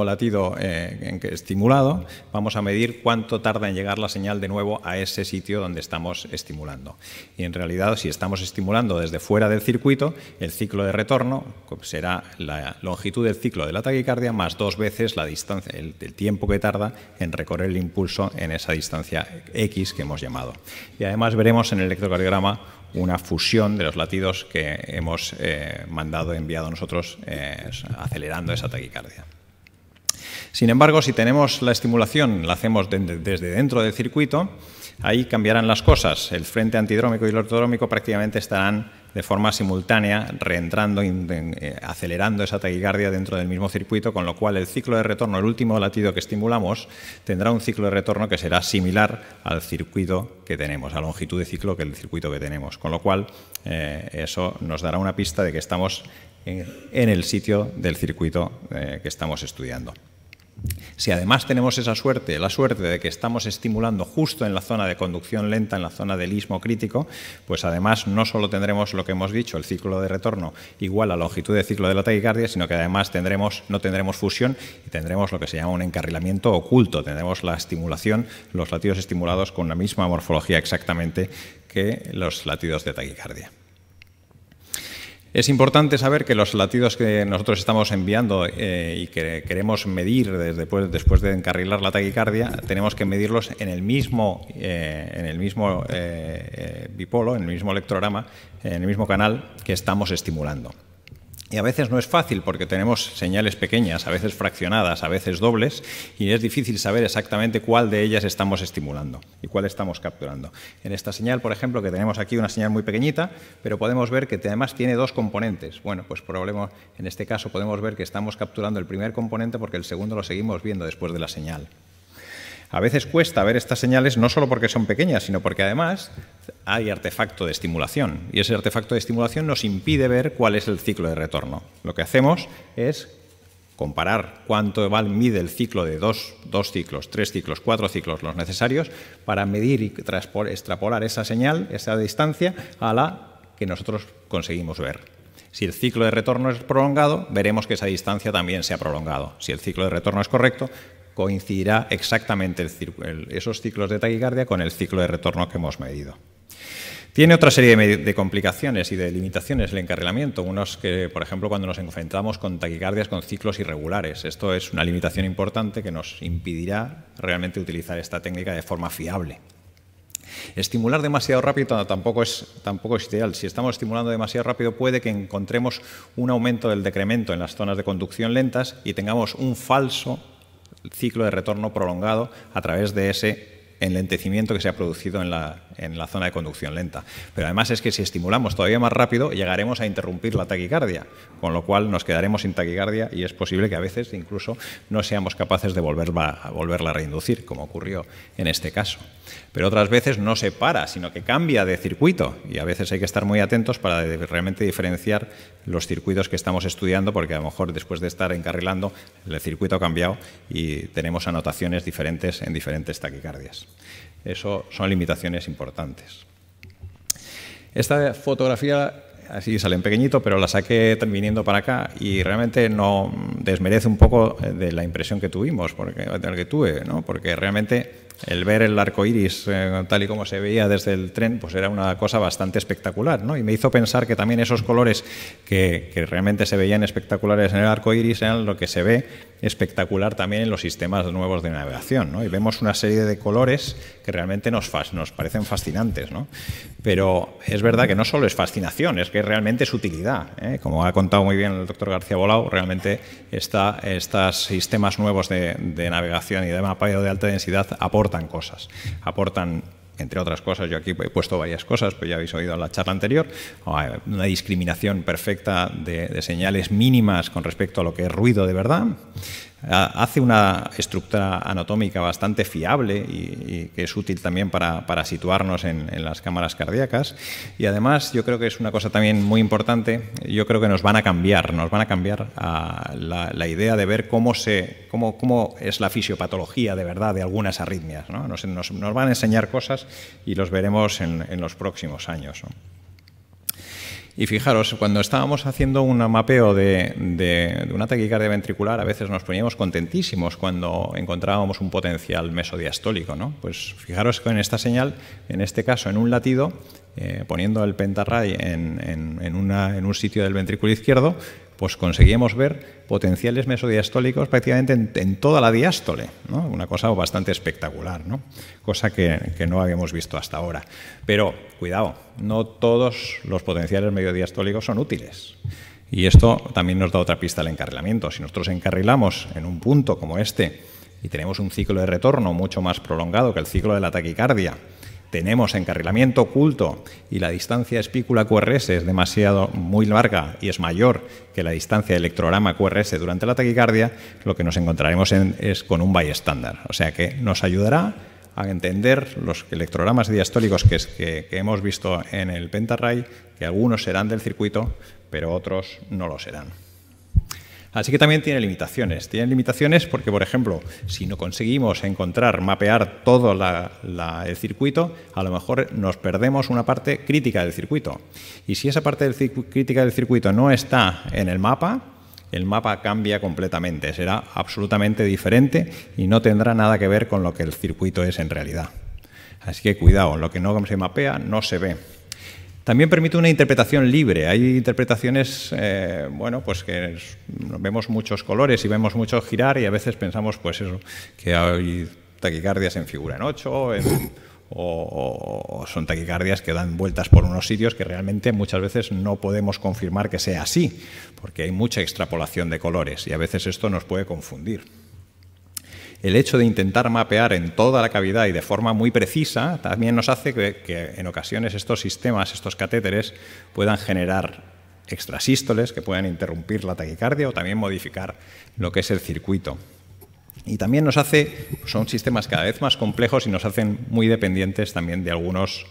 latido estimulado, vamos a medir cuánto tarda en llegar la señal de nuevo a ese sitio donde estamos estimulando. Y en realidad, si estamos estimulando desde fuera del circuito, el ciclo de retorno será la longitud del ciclo de la taquicardia más 2 veces la distancia, el tiempo que tarda en recorrer el impulso en esa distancia X que hemos llamado. Y además veremos en el electrocardiograma una fusión de los latidos que hemos enviado nosotros acelerando esa taquicardia. Sin embargo, si tenemos la estimulación, la hacemos desde dentro del circuito, ahí cambiarán las cosas. El frente antidrómico y el ortodrómico prácticamente estarán de forma simultánea reentrando, acelerando esa taquicardia dentro del mismo circuito, con lo cual el ciclo de retorno, el último latido que estimulamos, tendrá un ciclo de retorno que será similar al circuito que tenemos, a la longitud de ciclo que el circuito que tenemos. Con lo cual, eso nos dará una pista de que estamos en el sitio del circuito que estamos estudiando. Si además tenemos esa suerte, la suerte de que estamos estimulando justo en la zona de conducción lenta, en la zona del istmo crítico, pues además no solo tendremos lo que hemos dicho, el ciclo de retorno igual a la longitud de ciclo de la taquicardia, sino que además no tendremos fusión y tendremos lo que se llama un encarrilamiento oculto. Tendremos la estimulación, los latidos estimulados con la misma morfología exactamente que los latidos de taquicardia. Es importante saber que los latidos que nosotros estamos enviando y que queremos medir después de encarrilar la taquicardia, tenemos que medirlos en el mismo bipolo, en el mismo electrograma, en el mismo canal que estamos estimulando. Y a veces no es fácil porque tenemos señales pequeñas, a veces fraccionadas, a veces dobles, y es difícil saber exactamente cuál de ellas estamos estimulando y cuál estamos capturando. En esta señal, por ejemplo, que tenemos aquí una señal muy pequeñita, pero podemos ver que además tiene 2 componentes. Bueno, pues en este caso podemos ver que estamos capturando el primer componente porque el segundo lo seguimos viendo después de la señal. A veces cuesta ver estas señales no solo porque son pequeñas, sino porque además hay artefacto de estimulación y ese artefacto de estimulación nos impide ver cuál es el ciclo de retorno. Lo que hacemos es comparar cuánto mide el ciclo de 2 ciclos, 3 ciclos, 4 ciclos, los necesarios, para medir y extrapolar esa señal, esa distancia, a la que nosotros conseguimos ver. Si el ciclo de retorno es prolongado, veremos que esa distancia también se ha prolongado. Si el ciclo de retorno es correcto, coincidirá exactamente esos ciclos de taquicardia con el ciclo de retorno que hemos medido. Tiene otra serie de complicaciones y de limitaciones el encarrilamiento. Unos que, por ejemplo, cuando nos enfrentamos con taquicardias con ciclos irregulares. Esto es una limitación importante que nos impedirá realmente utilizar esta técnica de forma fiable. Estimular demasiado rápido tampoco es ideal. Si estamos estimulando demasiado rápido puede que encontremos un aumento del decremento en las zonas de conducción lentas y tengamos un falso ciclo de retorno prolongado a través de ese enlentecimiento que se ha producido en la zona de conducción lenta. Pero además es que si estimulamos todavía más rápido llegaremos a interrumpir la taquicardia, con lo cual nos quedaremos sin taquicardia y es posible que a veces incluso no seamos capaces de volverla a reinducir, como ocurrió en este caso. Pero otras veces no se para, sino que cambia de circuito y a veces hay que estar muy atentos para realmente diferenciar los circuitos que estamos estudiando, porque a lo mejor después de estar encarrilando el circuito ha cambiado y tenemos anotaciones diferentes en diferentes taquicardias. Eso son limitaciones importantes. Esta fotografía así sale en pequeñito, pero la saqué viniendo para acá y realmente no desmerece un poco de la impresión que tuvimos, ¿no? Porque realmente el ver el arco iris tal y como se veía desde el tren, pues era una cosa bastante espectacular, ¿no? Y me hizo pensar que también esos colores que realmente se veían espectaculares en el arco iris eran lo que se ve espectacular también en los sistemas nuevos de navegación, ¿no? Y vemos una serie de colores que realmente nos parecen fascinantes, ¿no? Pero es verdad que no solo es fascinación, es que realmente es utilidad, ¿eh? Como ha contado muy bien el doctor García Bolao, realmente estos sistemas nuevos de navegación y de mapeo de alta densidad aportan aportan cosas. Aportan, entre otras cosas, yo aquí he puesto varias cosas, pero ya habéis oído en la charla anterior, una discriminación perfecta de señales mínimas con respecto a lo que es ruido de verdad. Hace una estructura anatómica bastante fiable y que es útil también para situarnos en las cámaras cardíacas. Y además yo creo que es una cosa también muy importante, yo creo que nos van a cambiar la idea de ver cómo es la fisiopatología de verdad de algunas arritmias, ¿no? Nos van a enseñar cosas y los veremos en los próximos años, ¿no? Y fijaros, cuando estábamos haciendo un mapeo de una taquicardia ventricular, a veces nos poníamos contentísimos cuando encontrábamos un potencial mesodiastólico, ¿no? Pues fijaros que en esta señal, en este caso en un latido, poniendo el pentarray en un sitio del ventrículo izquierdo, pues conseguíamos ver potenciales mesodiastólicos prácticamente en toda la diástole, ¿no? Una cosa bastante espectacular, ¿no? Cosa que no habíamos visto hasta ahora. Pero, cuidado, no todos los potenciales mesodiastólicos son útiles. Y esto también nos da otra pista al encarrilamiento. Si nosotros encarrilamos en un punto como este y tenemos un ciclo de retorno mucho más prolongado que el ciclo de la taquicardia, tenemos encarrilamiento oculto y la distancia espícula-QRS es muy larga y es mayor que la distancia de electrograma-QRS durante la taquicardia, lo que nos encontraremos es con un bystander. O sea que nos ayudará a entender los electrogramas diastólicos que hemos visto en el pentarray, que algunos serán del circuito, pero otros no lo serán. Así que también tiene limitaciones. Tiene limitaciones porque, por ejemplo, si no conseguimos mapear todo el circuito, a lo mejor nos perdemos una parte crítica del circuito. Y si esa parte crítica del circuito no está en el mapa cambia completamente. Será absolutamente diferente y no tendrá nada que ver con lo que el circuito es en realidad. Así que cuidado, lo que no se mapea no se ve. También permite una interpretación libre. Hay interpretaciones, pues que vemos muchos colores y vemos mucho girar y a veces pensamos, pues eso, que hay taquicardias en figura en 8 o son taquicardias que dan vueltas por unos sitios que realmente muchas veces no podemos confirmar que sea así, porque hay mucha extrapolación de colores y a veces esto nos puede confundir. El hecho de intentar mapear en toda la cavidad y de forma muy precisa también nos hace que en ocasiones estos sistemas, estos catéteres, puedan generar extrasístoles que puedan interrumpir la taquicardia o también modificar lo que es el circuito. Y también son sistemas cada vez más complejos y nos hacen muy dependientes también de algunos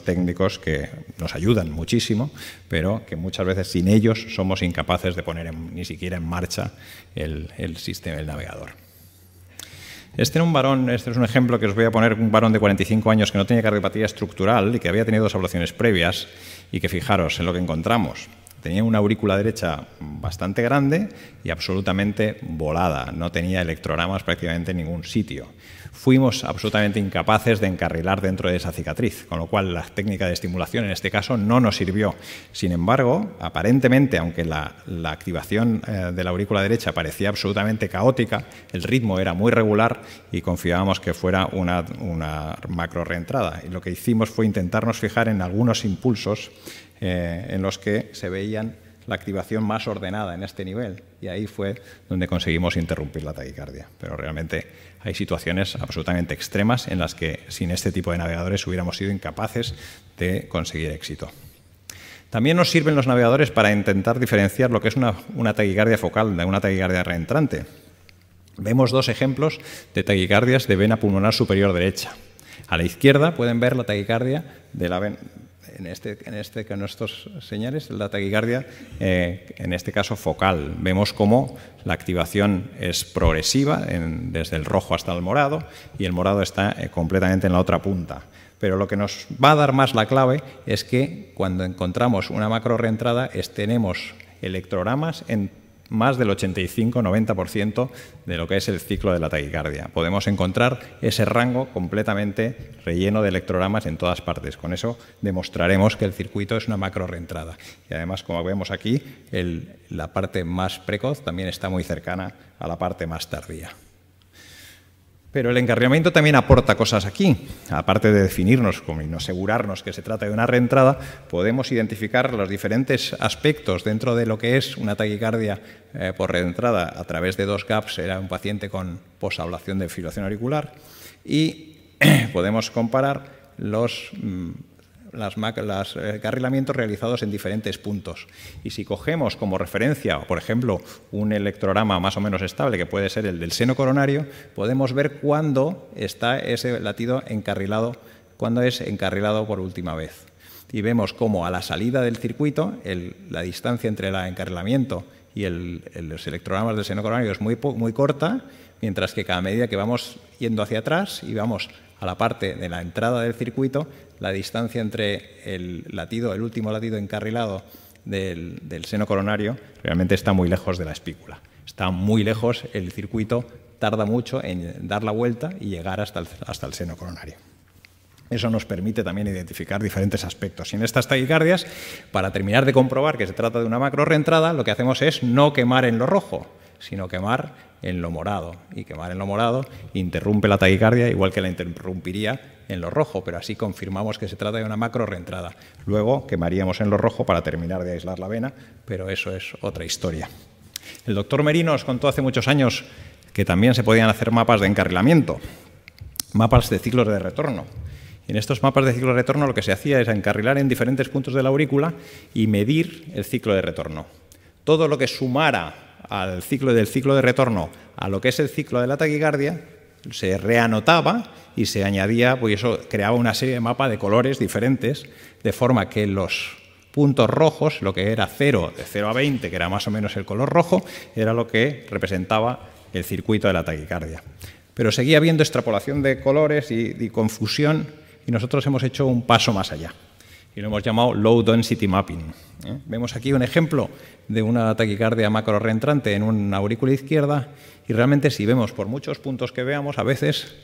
técnicos que nos ayudan muchísimo, pero que muchas veces sin ellos somos incapaces de poner ni siquiera en marcha el sistema, el navegador. Este es un ejemplo que os voy a poner, un varón de 45 años que no tenía cardiopatía estructural y que había tenido 2 ablaciones previas y que fijaros en lo que encontramos. Tenía una aurícula derecha bastante grande y absolutamente volada. No tenía electrogramas prácticamente en ningún sitio. Fuimos absolutamente incapaces de encarrilar dentro de esa cicatriz, con lo cual la técnica de estimulación en este caso no nos sirvió. Sin embargo, aparentemente, aunque la activación de la aurícula derecha parecía absolutamente caótica, el ritmo era muy regular y confiábamos que fuera una macro reentrada. Y lo que hicimos fue intentarnos fijar en algunos impulsos en los que se veían la activación más ordenada en este nivel y ahí fue donde conseguimos interrumpir la taquicardia. Pero realmente hay situaciones absolutamente extremas en las que sin este tipo de navegadores hubiéramos sido incapaces de conseguir éxito. También nos sirven los navegadores para intentar diferenciar lo que es una taquicardia focal de una taquicardia reentrante. Vemos 2 ejemplos de taquicardias de vena pulmonar superior derecha. A la izquierda pueden ver la taquicardia de la vena. Con estos señales, la taquicardia, en este caso focal. Vemos cómo la activación es progresiva, desde el rojo hasta el morado, y el morado está completamente en la otra punta. Pero lo que nos va a dar más la clave es que cuando encontramos una macro reentrada, tenemos electrogramas en más del 85-90% de lo que es el ciclo de la taquicardia. Podemos encontrar ese rango completamente relleno de electrogramas en todas partes. Con eso demostraremos que el circuito es una macro reentrada. Y además, como vemos aquí, la parte más precoz también está muy cercana a la parte más tardía. Pero el encarrilamiento también aporta cosas aquí. Aparte de definirnos y asegurarnos que se trata de una reentrada, podemos identificar los diferentes aspectos dentro de lo que es una taquicardia por reentrada a través de 2 gaps. Era un paciente con posablación de fibrilación auricular y podemos comparar los encarrilamientos realizados en diferentes puntos. Y si cogemos como referencia, por ejemplo, un electrograma más o menos estable, que puede ser el del seno coronario, podemos ver cuándo está ese latido encarrilado, cuándo es encarrilado por última vez. Y vemos cómo a la salida del circuito, la distancia entre el encarrilamiento y los electrogramas del seno coronario es muy corta, mientras que cada medida que vamos yendo hacia atrás y vamos a la parte de la entrada del circuito, la distancia entre el último latido encarrilado del seno coronario realmente está muy lejos de la espícula. Está muy lejos, el circuito tarda mucho en dar la vuelta y llegar hasta el seno coronario. Eso nos permite también identificar diferentes aspectos. Y en estas taquicardias, para terminar de comprobar que se trata de una macro reentrada, lo que hacemos es no quemar en lo rojo, sino quemar en lo morado. Y quemar en lo morado interrumpe la taquicardia igual que la interrumpiría en lo rojo, pero así confirmamos que se trata de una macro reentrada. Luego quemaríamos en lo rojo para terminar de aislar la vena, pero eso es otra historia. El doctor Merino nos contó hace muchos años que también se podían hacer mapas de encarrilamiento, mapas de ciclos de retorno. En estos mapas de ciclo de retorno lo que se hacía es encarrilar en diferentes puntos de la aurícula y medir el ciclo de retorno. Todo lo que sumara del ciclo de retorno a lo que es el ciclo de la taquicardia se reanotaba y se añadía, pues eso creaba una serie de mapas de colores diferentes, de forma que los puntos rojos, lo que era 0, de 0 a 20, que era más o menos el color rojo, era lo que representaba el circuito de la taquicardia. Pero seguía habiendo extrapolación de colores y confusión, y nosotros hemos hecho un paso más allá. Y lo hemos llamado Low Density Mapping. Vemos aquí un ejemplo de una taquicardia macro reentrante en una aurícula izquierda, y realmente si vemos por muchos puntos que veamos, a veces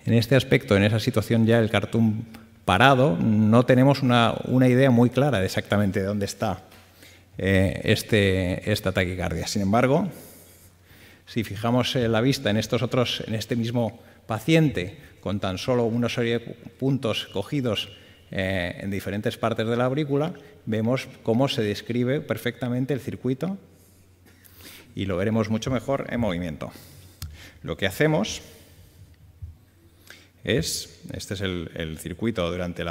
en este aspecto, en esa situación ya el cartoon parado, no tenemos una idea muy clara de exactamente dónde está esta taquicardia. Sin embargo, si fijamos la vista en este mismo paciente, con tan solo una serie de puntos cogidos en diferentes partes de la aurícula, vemos cómo se describe perfectamente el circuito y lo veremos mucho mejor en movimiento. Lo que hacemos es, este es el circuito durante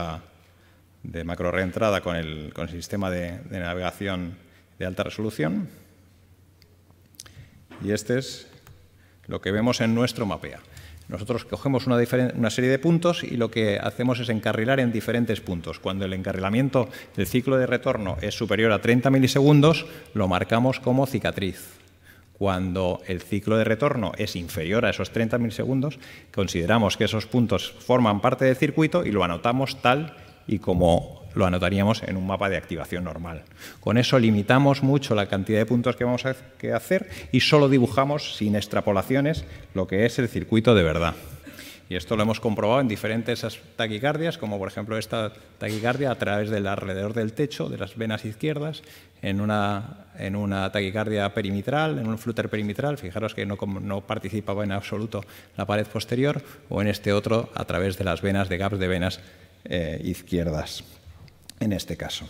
de macro reentrada con el sistema de navegación de alta resolución, y este es lo que vemos en nuestro mapea. Nosotros cogemos una serie de puntos y lo que hacemos es encarrilar en diferentes puntos. Cuando el encarrilamiento del ciclo de retorno es superior a 30 milisegundos, lo marcamos como cicatriz. Cuando el ciclo de retorno es inferior a esos 30 milisegundos, consideramos que esos puntos forman parte del circuito y lo anotamos tal y como lo anotaríamos en un mapa de activación normal. Con eso limitamos mucho la cantidad de puntos que vamos a hacer y solo dibujamos, sin extrapolaciones, lo que es el circuito de verdad. Y esto lo hemos comprobado en diferentes taquicardias, como por ejemplo esta taquicardia a través del alrededor del techo, de las venas izquierdas, en una taquicardia perimetral, en un flúter perimetral, fijaros que no participaba en absoluto la pared posterior, o en este otro a través de las venas, de gaps de venas izquierdas, en este caso.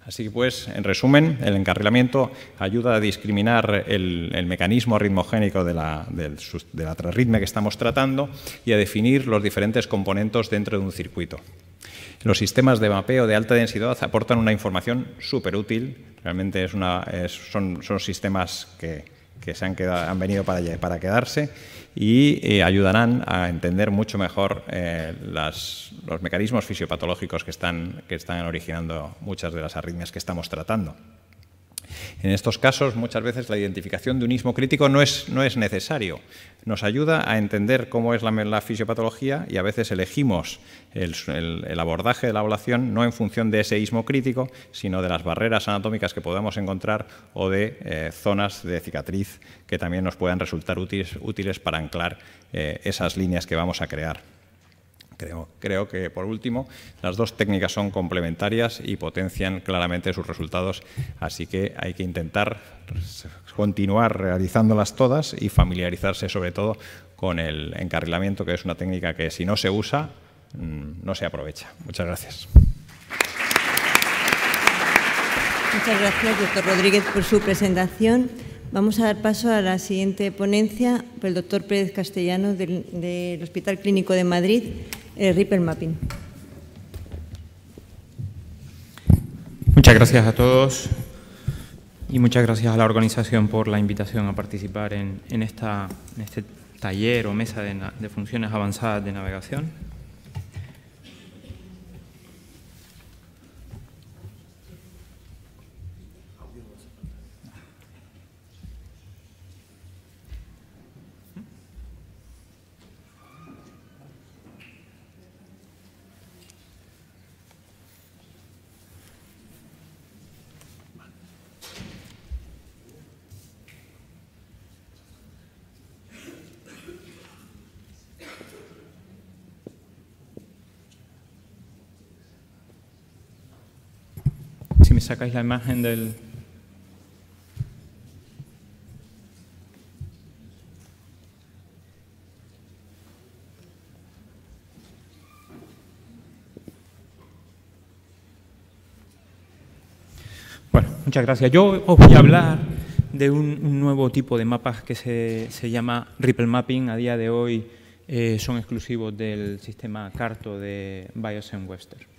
Así que, pues, en resumen, el encarrilamiento ayuda a discriminar el mecanismo ritmogénico de la transritmia que estamos tratando y a definir los diferentes componentes dentro de un circuito. Los sistemas de mapeo de alta densidad aportan una información súper útil. Realmente son sistemas que han venido para quedarse y ayudarán a entender mucho mejor los mecanismos fisiopatológicos que están originando muchas de las arritmias que estamos tratando. En estos casos, muchas veces la identificación de un ismo crítico no es necesario. Nos ayuda a entender cómo es la fisiopatología y a veces elegimos el abordaje de la ablación no en función de ese ismo crítico, sino de las barreras anatómicas que podamos encontrar o de zonas de cicatriz que también nos puedan resultar útiles para anclar esas líneas que vamos a crear. Creo que, por último, las dos técnicas son complementarias y potencian claramente sus resultados, así que hay que intentar continuar realizándolas todas y familiarizarse, sobre todo, con el encarrilamiento, que es una técnica que si no se usa, no se aprovecha. Muchas gracias. Muchas gracias, doctor Rodríguez, por su presentación. Vamos a dar paso a la siguiente ponencia por el doctor Pérez Castellano del Hospital Clínico de Madrid, Ripple Mapping. Muchas gracias a todos y muchas gracias a la organización por la invitación a participar en este taller o mesa de funciones avanzadas de navegación. Si me sacáis la imagen del... Bueno, muchas gracias. Yo os voy a hablar de un nuevo tipo de mapas que se llama Ripple Mapping. A día de hoy son exclusivos del sistema Carto de Biosen Webster.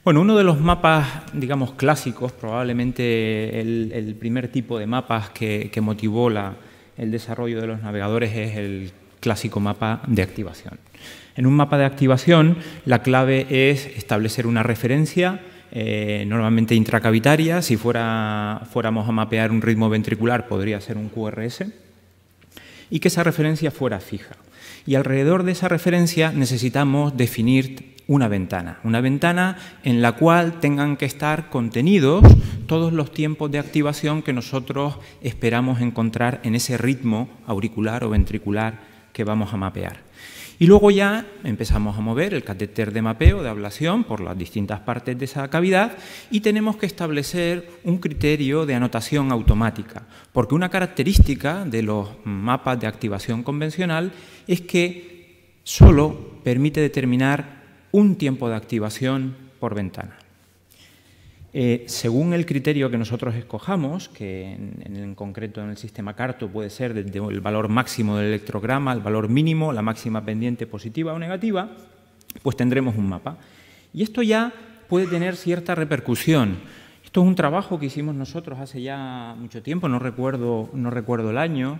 Bueno, uno de los mapas, digamos, clásicos, probablemente el primer tipo de mapas que motivó el desarrollo de los navegadores es el clásico mapa de activación. En un mapa de activación, la clave es establecer una referencia, normalmente intracavitaria. Si fuéramos a mapear un ritmo ventricular, podría ser un QRS, y que esa referencia fuera fija. Y alrededor de esa referencia necesitamos definir una ventana en la cual tengan que estar contenidos todos los tiempos de activación que nosotros esperamos encontrar en ese ritmo auricular o ventricular que vamos a mapear. Y luego ya empezamos a mover el catéter de mapeo, de ablación, por las distintas partes de esa cavidad y tenemos que establecer un criterio de anotación automática, porque una característica de los mapas de activación convencional es que solo permite determinar un tiempo de activación por ventana. Según el criterio que nosotros escojamos, que en concreto en el sistema Carto puede ser desde el valor máximo del electrograma, el valor mínimo, la máxima pendiente positiva o negativa, pues tendremos un mapa. Y esto ya puede tener cierta repercusión. Esto es un trabajo que hicimos nosotros hace ya mucho tiempo, no recuerdo el año,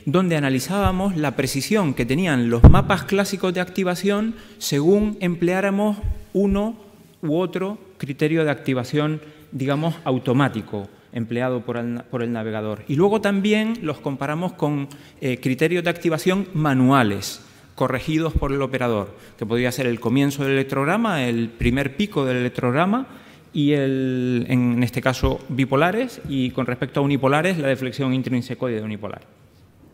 donde analizábamos la precisión que tenían los mapas clásicos de activación según empleáramos uno u otro criterio de activación, digamos, automático, empleado por el navegador. Y luego también los comparamos con criterios de activación manuales, corregidos por el operador, que podría ser el comienzo del electrograma, el primer pico del electrograma, y en este caso bipolares, y con respecto a unipolares, la deflexión intrínsecoide de unipolar.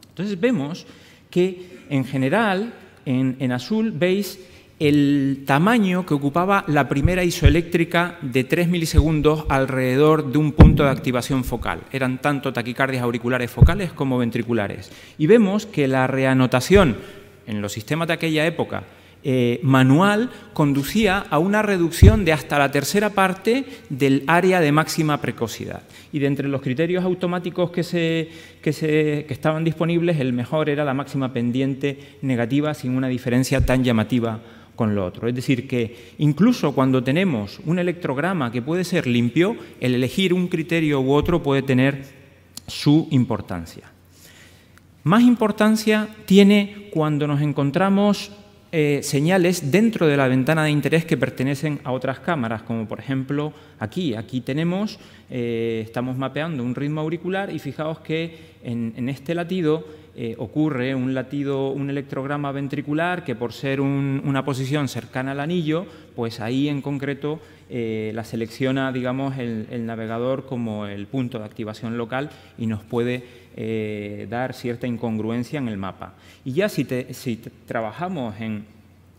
Entonces vemos que en general, en azul, veis el tamaño que ocupaba la primera isoeléctrica de 3 milisegundos alrededor de un punto de activación focal. Eran tanto taquicardias auriculares focales como ventriculares. Y vemos que la reanotación en los sistemas de aquella época manual conducía a una reducción de hasta la tercera parte del área de máxima precocidad. Y de entre los criterios automáticos que estaban disponibles, el mejor era la máxima pendiente negativa sin una diferencia tan llamativa con lo otro. Es decir, que incluso cuando tenemos un electrograma que puede ser limpio, el elegir un criterio u otro puede tener su importancia. Más importancia tiene cuando nos encontramos señales dentro de la ventana de interés que pertenecen a otras cámaras, como por ejemplo aquí tenemos, estamos mapeando un ritmo auricular y fijaos que en este latido ocurre un electrograma ventricular que por ser una posición cercana al anillo, pues ahí en concreto la selecciona, digamos, el navegador como el punto de activación local y nos puede dar cierta incongruencia en el mapa. Y ya si trabajamos en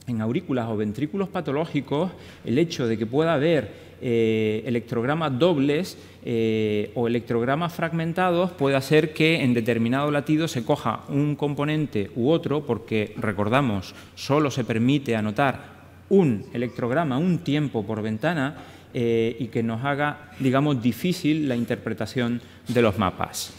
en aurículas o ventrículos patológicos, el hecho de que pueda haber electrogramas dobles o electrogramas fragmentados puede hacer que en determinado latido se coja un componente u otro, porque, recordamos, solo se permite anotar un electrograma, un tiempo por ventana, y que nos haga, digamos, difícil la interpretación de los mapas.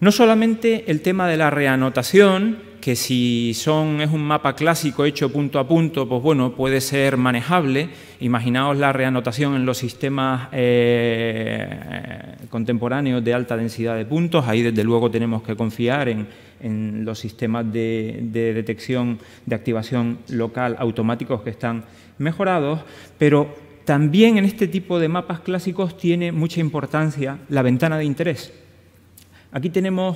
No solamente el tema de la reanotación, que si es un mapa clásico hecho punto a punto, pues bueno, puede ser manejable. Imaginaos la reanotación en los sistemas contemporáneos de alta densidad de puntos. Ahí, desde luego, tenemos que confiar en los sistemas de detección de activación local automáticos que están mejorados, pero también en este tipo de mapas clásicos tiene mucha importancia la ventana de interés. Aquí tenemos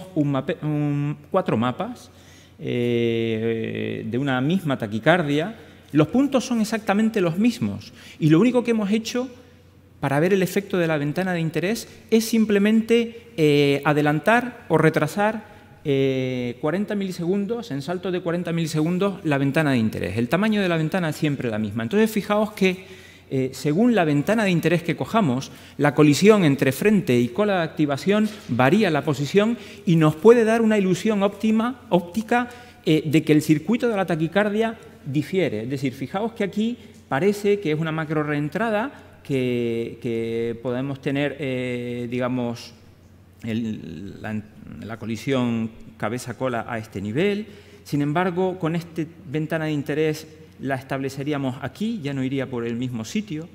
4 mapas de una misma taquicardia. Los puntos son exactamente los mismos y lo único que hemos hecho para ver el efecto de la ventana de interés es simplemente adelantar o retrasar 40 milisegundos, en saltos de 40 milisegundos, la ventana de interés. El tamaño de la ventana es siempre la misma. Entonces, fijaos que según la ventana de interés que cojamos, la colisión entre frente y cola de activación varía la posición y nos puede dar una ilusión óptica de que el circuito de la taquicardia difiere. Es decir, fijaos que aquí parece que es una macro reentrada, que podemos tener, digamos, la colisión cabeza-cola a este nivel. Sin embargo, con esta ventana de interés la estableceríamos aquí, ya no iría por el mismo sitio,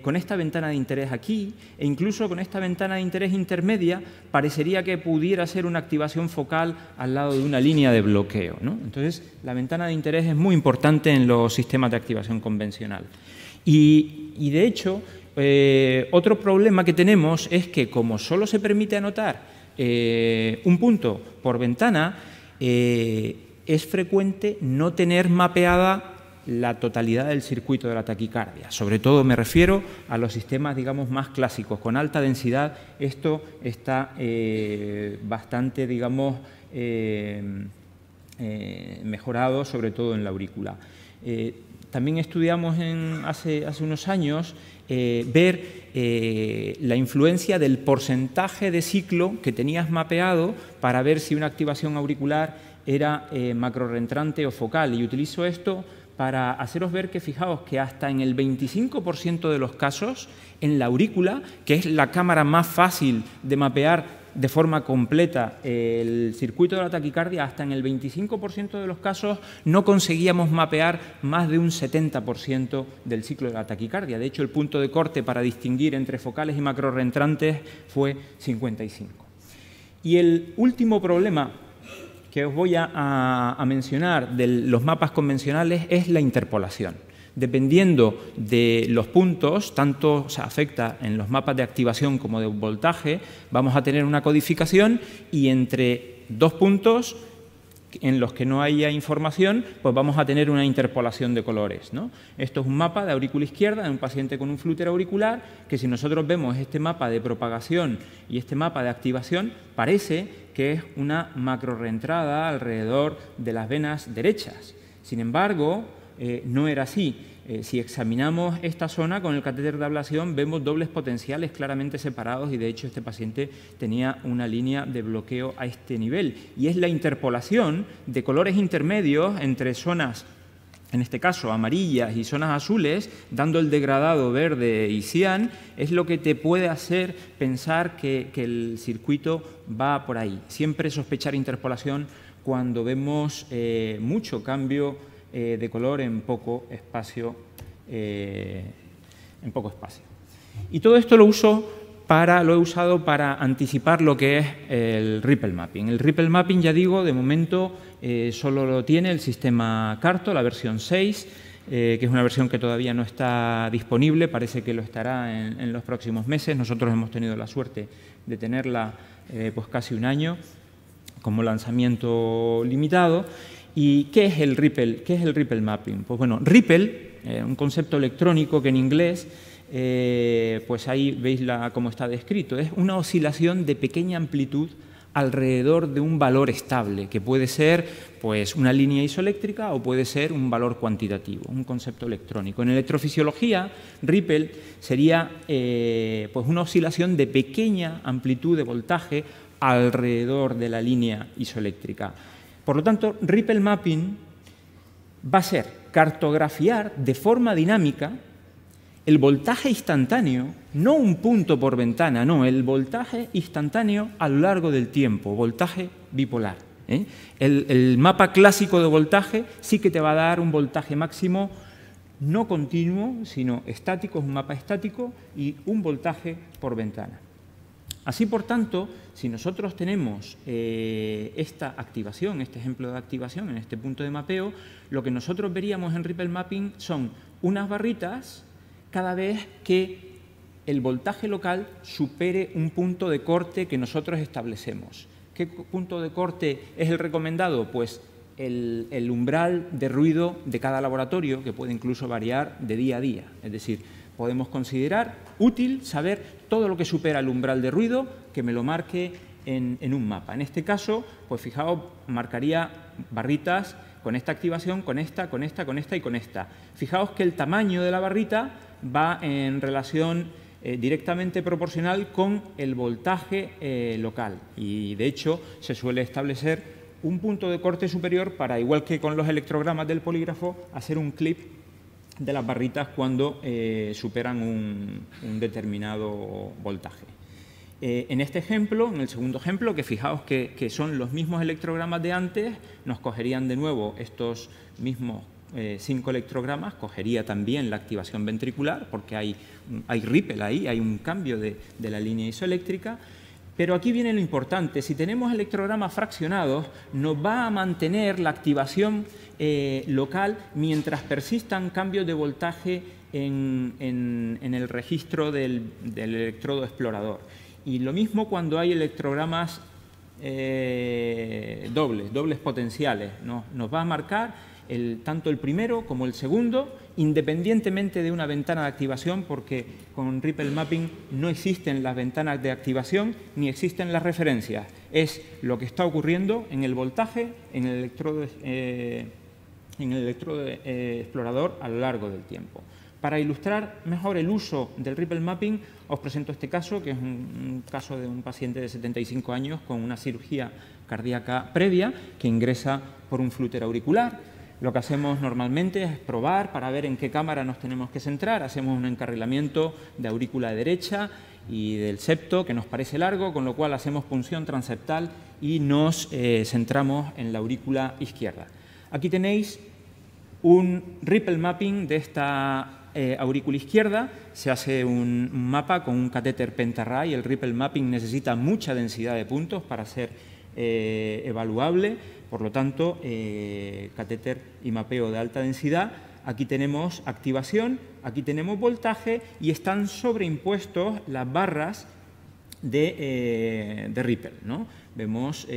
con esta ventana de interés aquí, e incluso con esta ventana de interés intermedia, parecería que pudiera ser una activación focal al lado de una línea de bloqueo, ¿no? Entonces, la ventana de interés es muy importante en los sistemas de activación convencional. Y de hecho, otro problema que tenemos es que, como solo se permite anotar un punto por ventana, es frecuente no tener mapeada la totalidad del circuito de la taquicardia. Sobre todo me refiero a los sistemas, digamos, más clásicos. Con alta densidad esto está bastante, digamos, mejorado, sobre todo en la aurícula. También estudiamos hace unos años ver la influencia del porcentaje de ciclo que tenías mapeado para ver si una activación auricular era macroreentrante o focal. Y utilizo esto para haceros ver que, fijaos, que hasta en el 25% de los casos, en la aurícula, que es la cámara más fácil de mapear de forma completa el circuito de la taquicardia, hasta en el 25% de los casos no conseguíamos mapear más de un 70% del ciclo de la taquicardia. De hecho, el punto de corte para distinguir entre focales y macrorreentrantes fue 55. Y el último problema que os voy a mencionar de los mapas convencionales es la interpolación. Dependiendo de los puntos, tanto se afecta en los mapas de activación como de voltaje, vamos a tener una codificación y entre dos puntos en los que no haya información, pues vamos a tener una interpolación de colores, ¿no? Esto es un mapa de aurícula izquierda de un paciente con un flúter auricular, que si nosotros vemos este mapa de propagación y este mapa de activación, parece que es una macrorreentrada alrededor de las venas derechas. Sin embargo, no era así. Si examinamos esta zona con el catéter de ablación, vemos dobles potenciales claramente separados y, de hecho, este paciente tenía una línea de bloqueo a este nivel. Y es la interpolación de colores intermedios entre zonas, en este caso amarillas, y zonas azules, dando el degradado verde y cian, es lo que te puede hacer pensar que el circuito va por ahí. Siempre sospechar interpolación cuando vemos mucho cambio de color en poco espacio. Y todo esto lo he usado para anticipar lo que es el Ripple Mapping. El Ripple Mapping, ya digo, de momento solo lo tiene el sistema Carto, la versión 6, que es una versión que todavía no está disponible, parece que lo estará en los próximos meses. Nosotros hemos tenido la suerte de tenerla pues casi un año como lanzamiento limitado. ¿Y qué es el Ripple? ¿Qué es el Ripple Mapping? Pues bueno, Ripple, un concepto electrónico que en inglés, pues ahí veis cómo está descrito. Es una oscilación de pequeña amplitud alrededor de un valor estable, que puede ser pues, una línea isoeléctrica o puede ser un valor cuantitativo, un concepto electrónico. En electrofisiología, Ripple sería pues una oscilación de pequeña amplitud de voltaje alrededor de la línea isoeléctrica. Por lo tanto, Ripple Mapping va a ser cartografiar de forma dinámica el voltaje instantáneo, no un punto por ventana, no, el voltaje instantáneo a lo largo del tiempo, voltaje bipolar. El mapa clásico de voltaje sí que te va a dar un voltaje máximo no continuo, sino estático, es un mapa estático, y un voltaje por ventana. Así, por tanto, si nosotros tenemos esta activación, este ejemplo de activación en este punto de mapeo, lo que nosotros veríamos en Ripple Mapping son unas barritas cada vez que el voltaje local supere un punto de corte que nosotros establecemos. ¿Qué punto de corte es el recomendado? Pues el umbral de ruido de cada laboratorio, que puede incluso variar de día a día. Es decir, podemos considerar útil saber todo lo que supera el umbral de ruido, que me lo marque en un mapa. En este caso, pues fijaos, marcaría barritas con esta activación, con esta, con esta, con esta y con esta. Fijaos que el tamaño de la barrita va en relación directamente proporcional con el voltaje local, y de hecho se suele establecer un punto de corte superior para, igual que con los electrogramas del polígrafo, hacer un clip de las barritas cuando superan un determinado voltaje. En este ejemplo, en el segundo ejemplo, que fijaos que son los mismos electrogramas de antes, nos cogerían de nuevo estos mismos 5 electrogramas, cogería también la activación ventricular, porque hay ripple ahí, hay un cambio de la línea isoeléctrica. Pero aquí viene lo importante: si tenemos electrogramas fraccionados, nos va a mantener la activación local mientras persistan cambios de voltaje en el registro del electrodo explorador. Y lo mismo cuando hay electrogramas dobles potenciales, nos va a marcar tanto el primero como el segundo, independientemente de una ventana de activación, porque con Ripple Mapping no existen las ventanas de activación ni existen las referencias. Es lo que está ocurriendo en el voltaje, en el electrodo explorador a lo largo del tiempo. Para ilustrar mejor el uso del Ripple Mapping, os presento este caso, que es un caso de un paciente de 75 años con una cirugía cardíaca previa que ingresa por un flúter auricular. Lo que hacemos normalmente es probar para ver en qué cámara nos tenemos que centrar. Hacemos un encarrilamiento de aurícula derecha y del septo, que nos parece largo, con lo cual hacemos punción transeptal y nos centramos en la aurícula izquierda. Aquí tenéis un Ripple Mapping de esta aurícula izquierda. Se hace un mapa con un catéter Pentarray. El Ripple Mapping necesita mucha densidad de puntos para ser evaluable. Por lo tanto, catéter y mapeo de alta densidad. Aquí tenemos activación, aquí tenemos voltaje y están sobreimpuestos las barras de Ripple, ¿no? Vemos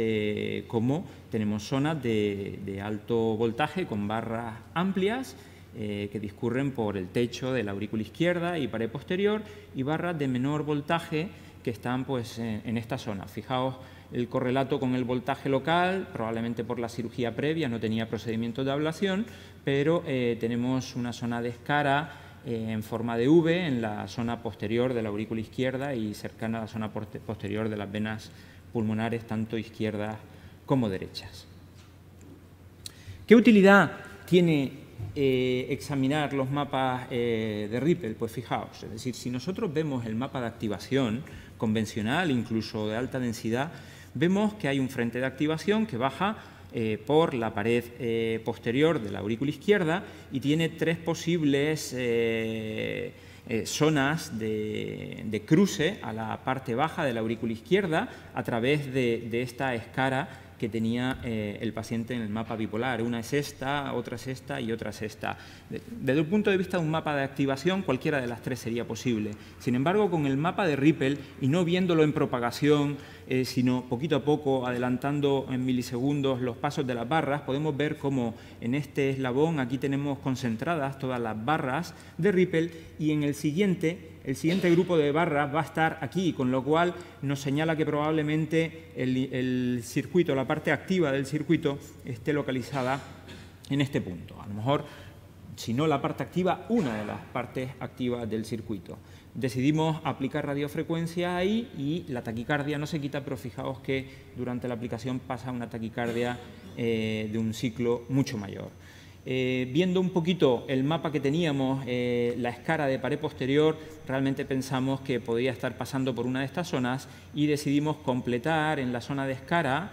cómo tenemos zonas de alto voltaje con barras amplias que discurren por el techo de la aurícula izquierda y pared posterior, y barras de menor voltaje que están pues, en esta zona. Fijaos el correlato con el voltaje local, probablemente por la cirugía previa no tenía procedimiento de ablación, pero tenemos una zona de escara en forma de V en la zona posterior de la aurícula izquierda y cercana a la zona posterior de las venas pulmonares, tanto izquierdas como derechas. ¿Qué utilidad tiene examinar los mapas de Ripple? Pues fijaos, es decir, si nosotros vemos el mapa de activación convencional, incluso de alta densidad, vemos que hay un frente de activación que baja por la pared posterior de la aurícula izquierda y tiene 3 posibles zonas de cruce a la parte baja de la aurícula izquierda a través de esta escara que tenía el paciente en el mapa bipolar. Una es esta, otra es esta y otra es esta. Desde el punto de vista de un mapa de activación, cualquiera de las 3 sería posible. Sin embargo, con el mapa de Ripple, y no viéndolo en propagación sino poquito a poco, adelantando en milisegundos los pasos de las barras, podemos ver cómo en este eslabón aquí tenemos concentradas todas las barras de Ripple y en el siguiente grupo de barras va a estar aquí, con lo cual nos señala que probablemente el circuito, la parte activa del circuito, esté localizada en este punto. A lo mejor, si no la parte activa, una de las partes activas del circuito. Decidimos aplicar radiofrecuencia ahí y la taquicardia no se quita, pero fijaos que durante la aplicación pasa una taquicardia de un ciclo mucho mayor. Viendo un poquito el mapa que teníamos, la escara de pared posterior, realmente pensamos que podría estar pasando por una de estas zonas y decidimos completar en la zona de escara,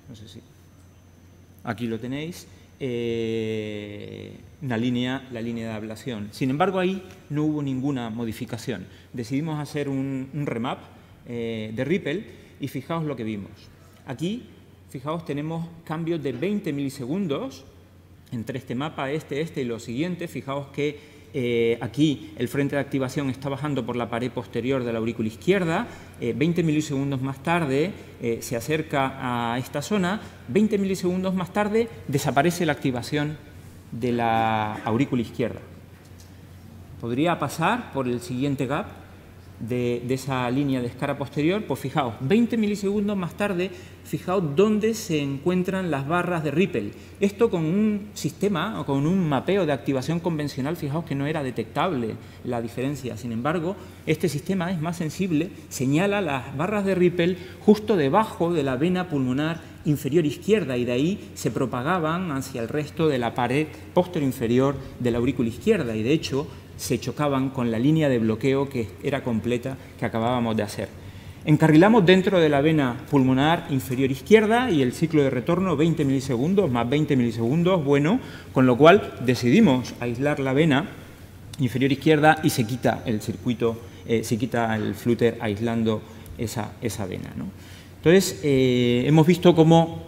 no sé si aquí lo tenéis, la línea de ablación. Sin embargo, ahí no hubo ninguna modificación. Decidimos hacer un remap de Ripple y fijaos lo que vimos. Aquí, fijaos, tenemos cambios de 20 milisegundos entre este mapa, este y lo siguiente. Fijaos que aquí el frente de activación está bajando por la pared posterior de la aurícula izquierda, 20 milisegundos más tarde se acerca a esta zona, 20 milisegundos más tarde desaparece la activación de la aurícula izquierda. ¿Podría pasar por el siguiente gap de esa línea de escara posterior? Pues fijaos, 20 milisegundos más tarde, fijaos dónde se encuentran las barras de Ripple. Esto con un sistema o con un mapeo de activación convencional, fijaos que no era detectable la diferencia. Sin embargo, este sistema es más sensible, señala las barras de Ripple justo debajo de la vena pulmonar inferior izquierda y de ahí se propagaban hacia el resto de la pared posterior inferior de la aurícula izquierda y de hecho se chocaban con la línea de bloqueo que era completa que acabábamos de hacer. Encarrilamos dentro de la vena pulmonar inferior izquierda y el ciclo de retorno 20 milisegundos más 20 milisegundos, bueno, con lo cual decidimos aislar la vena inferior izquierda y se quita el circuito, se quita el flúter aislando esa vena, ¿no? Entonces, hemos visto cómo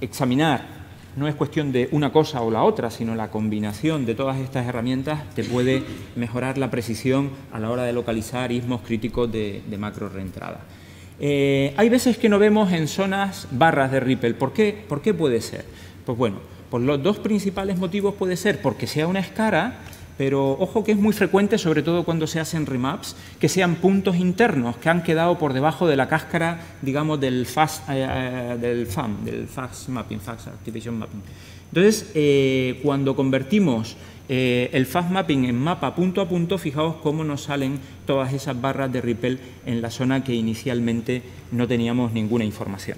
examinar no es cuestión de una cosa o la otra, sino la combinación de todas estas herramientas te puede mejorar la precisión a la hora de localizar istmos críticos de macro reentrada. Hay veces que no vemos en zonas barras de Ripple. ¿Por qué? ¿Por qué puede ser? Pues bueno, por los dos principales motivos puede ser porque sea una escara, pero ojo que es muy frecuente, sobre todo cuando se hacen remaps, que sean puntos internos que han quedado por debajo de la cáscara, digamos, del Fast Mapping, Fast Activation Mapping. Entonces, cuando convertimos el Fast Mapping en mapa punto a punto, fijaos cómo nos salen todas esas barras de Ripple en la zona que inicialmente no teníamos ninguna información.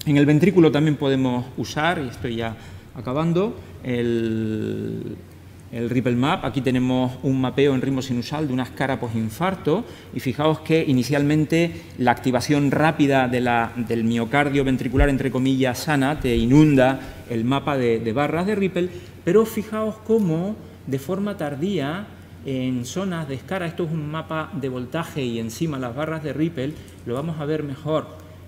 En el ventrículo también podemos usar, y estoy ya acabando, el Ripple Map. Aquí tenemos un mapeo en ritmo sinusal de una escara posinfarto y fijaos que inicialmente la activación rápida del miocardio ventricular, entre comillas, sana, te inunda el mapa de barras de Ripple, pero fijaos cómo de forma tardía en zonas de escara, esto es un mapa de voltaje y encima las barras de Ripple, lo vamos a ver mejor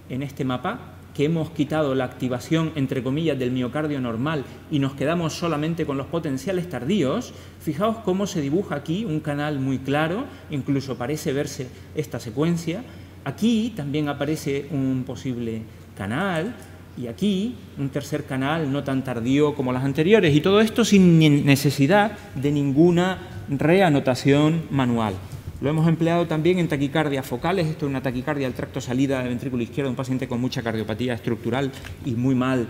en este mapa, que hemos quitado la activación, entre comillas, del miocardio normal y nos quedamos solamente con los potenciales tardíos. Fijaos cómo se dibuja aquí un canal muy claro, incluso parece verse esta secuencia. Aquí también aparece un posible canal y aquí un tercer canal no tan tardío como las anteriores y todo esto sin necesidad de ninguna reanotación manual. Lo hemos empleado también en taquicardias focales. Esto es una taquicardia del tracto salida del ventrículo izquierdo de un paciente con mucha cardiopatía estructural y muy mal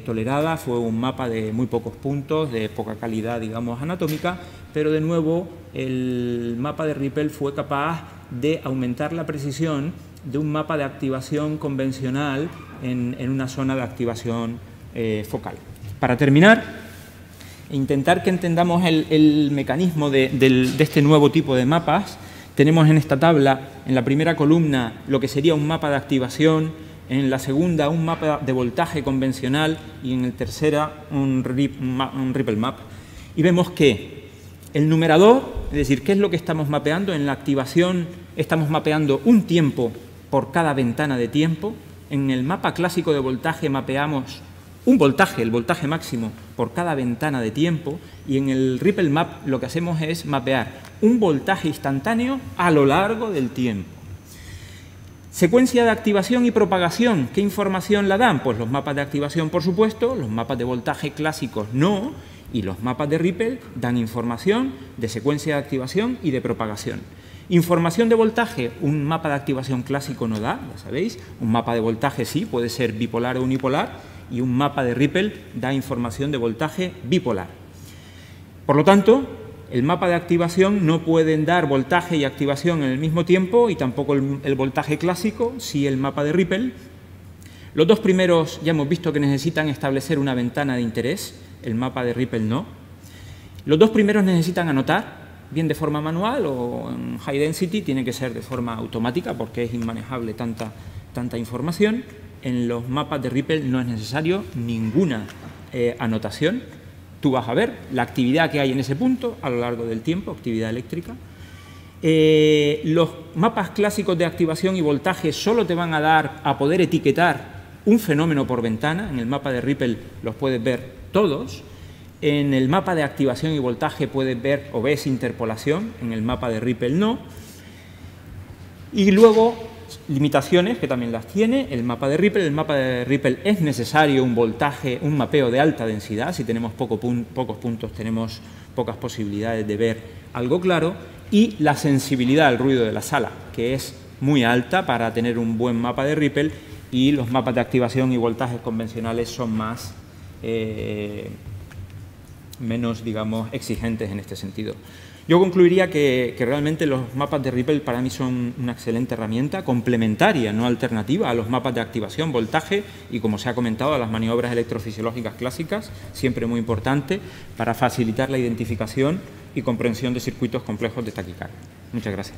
tolerada. Fue un mapa de muy pocos puntos, de poca calidad, digamos, anatómica, pero de nuevo el mapa de Ripple fue capaz de aumentar la precisión de un mapa de activación convencional en una zona de activación focal. Para terminar, intentar que entendamos el mecanismo de este nuevo tipo de mapas. Tenemos en esta tabla, en la primera columna, lo que sería un mapa de activación, en la segunda un mapa de voltaje convencional y en la tercera un Ripple Map. Y vemos que el numerador, es decir, ¿qué es lo que estamos mapeando? En la activación estamos mapeando un tiempo por cada ventana de tiempo. En el mapa clásico de voltaje mapeamos un voltaje, el voltaje máximo por cada ventana de tiempo, y en el Ripple Map lo que hacemos es mapear un voltaje instantáneo a lo largo del tiempo. Secuencia de activación y propagación, ¿qué información la dan? Pues los mapas de activación, por supuesto, los mapas de voltaje clásicos no, y los mapas de Ripple dan información de secuencia de activación y de propagación. Información de voltaje, un mapa de activación clásico no da, ya sabéis, un mapa de voltaje sí, puede ser bipolar o unipolar, y un mapa de Ripple da información de voltaje bipolar. Por lo tanto, el mapa de activación no pueden dar voltaje y activación en el mismo tiempo, y tampoco el voltaje clásico, sí el mapa de Ripple. Los dos primeros ya hemos visto que necesitan establecer una ventana de interés, el mapa de Ripple no. Los dos primeros necesitan anotar, bien de forma manual o en high density, tiene que ser de forma automática porque es inmanejable tanta información. En los mapas de Ripple no es necesario ninguna anotación. Tú vas a ver la actividad que hay en ese punto a lo largo del tiempo, actividad eléctrica. Los mapas clásicos de activación y voltaje solo te van a dar a poder etiquetar un fenómeno por ventana. En el mapa de Ripple los puedes ver todos. En el mapa de activación y voltaje puedes ver o ves interpolación, en el mapa de Ripple no. Y luego limitaciones, que también las tiene el mapa de Ripple. El mapa de Ripple es necesario un voltaje, un mapeo de alta densidad. Si tenemos pocos puntos, tenemos pocas posibilidades de ver algo claro. Y la sensibilidad al ruido de la sala, que es muy alta para tener un buen mapa de Ripple, y los mapas de activación y voltajes convencionales son menos, digamos, exigentes en este sentido. Yo concluiría que realmente los mapas de Ripple para mí son una excelente herramienta, complementaria, no alternativa a los mapas de activación, voltaje y, como se ha comentado, a las maniobras electrofisiológicas clásicas, siempre muy importante para facilitar la identificación y comprensión de circuitos complejos de taquicardia. Muchas gracias.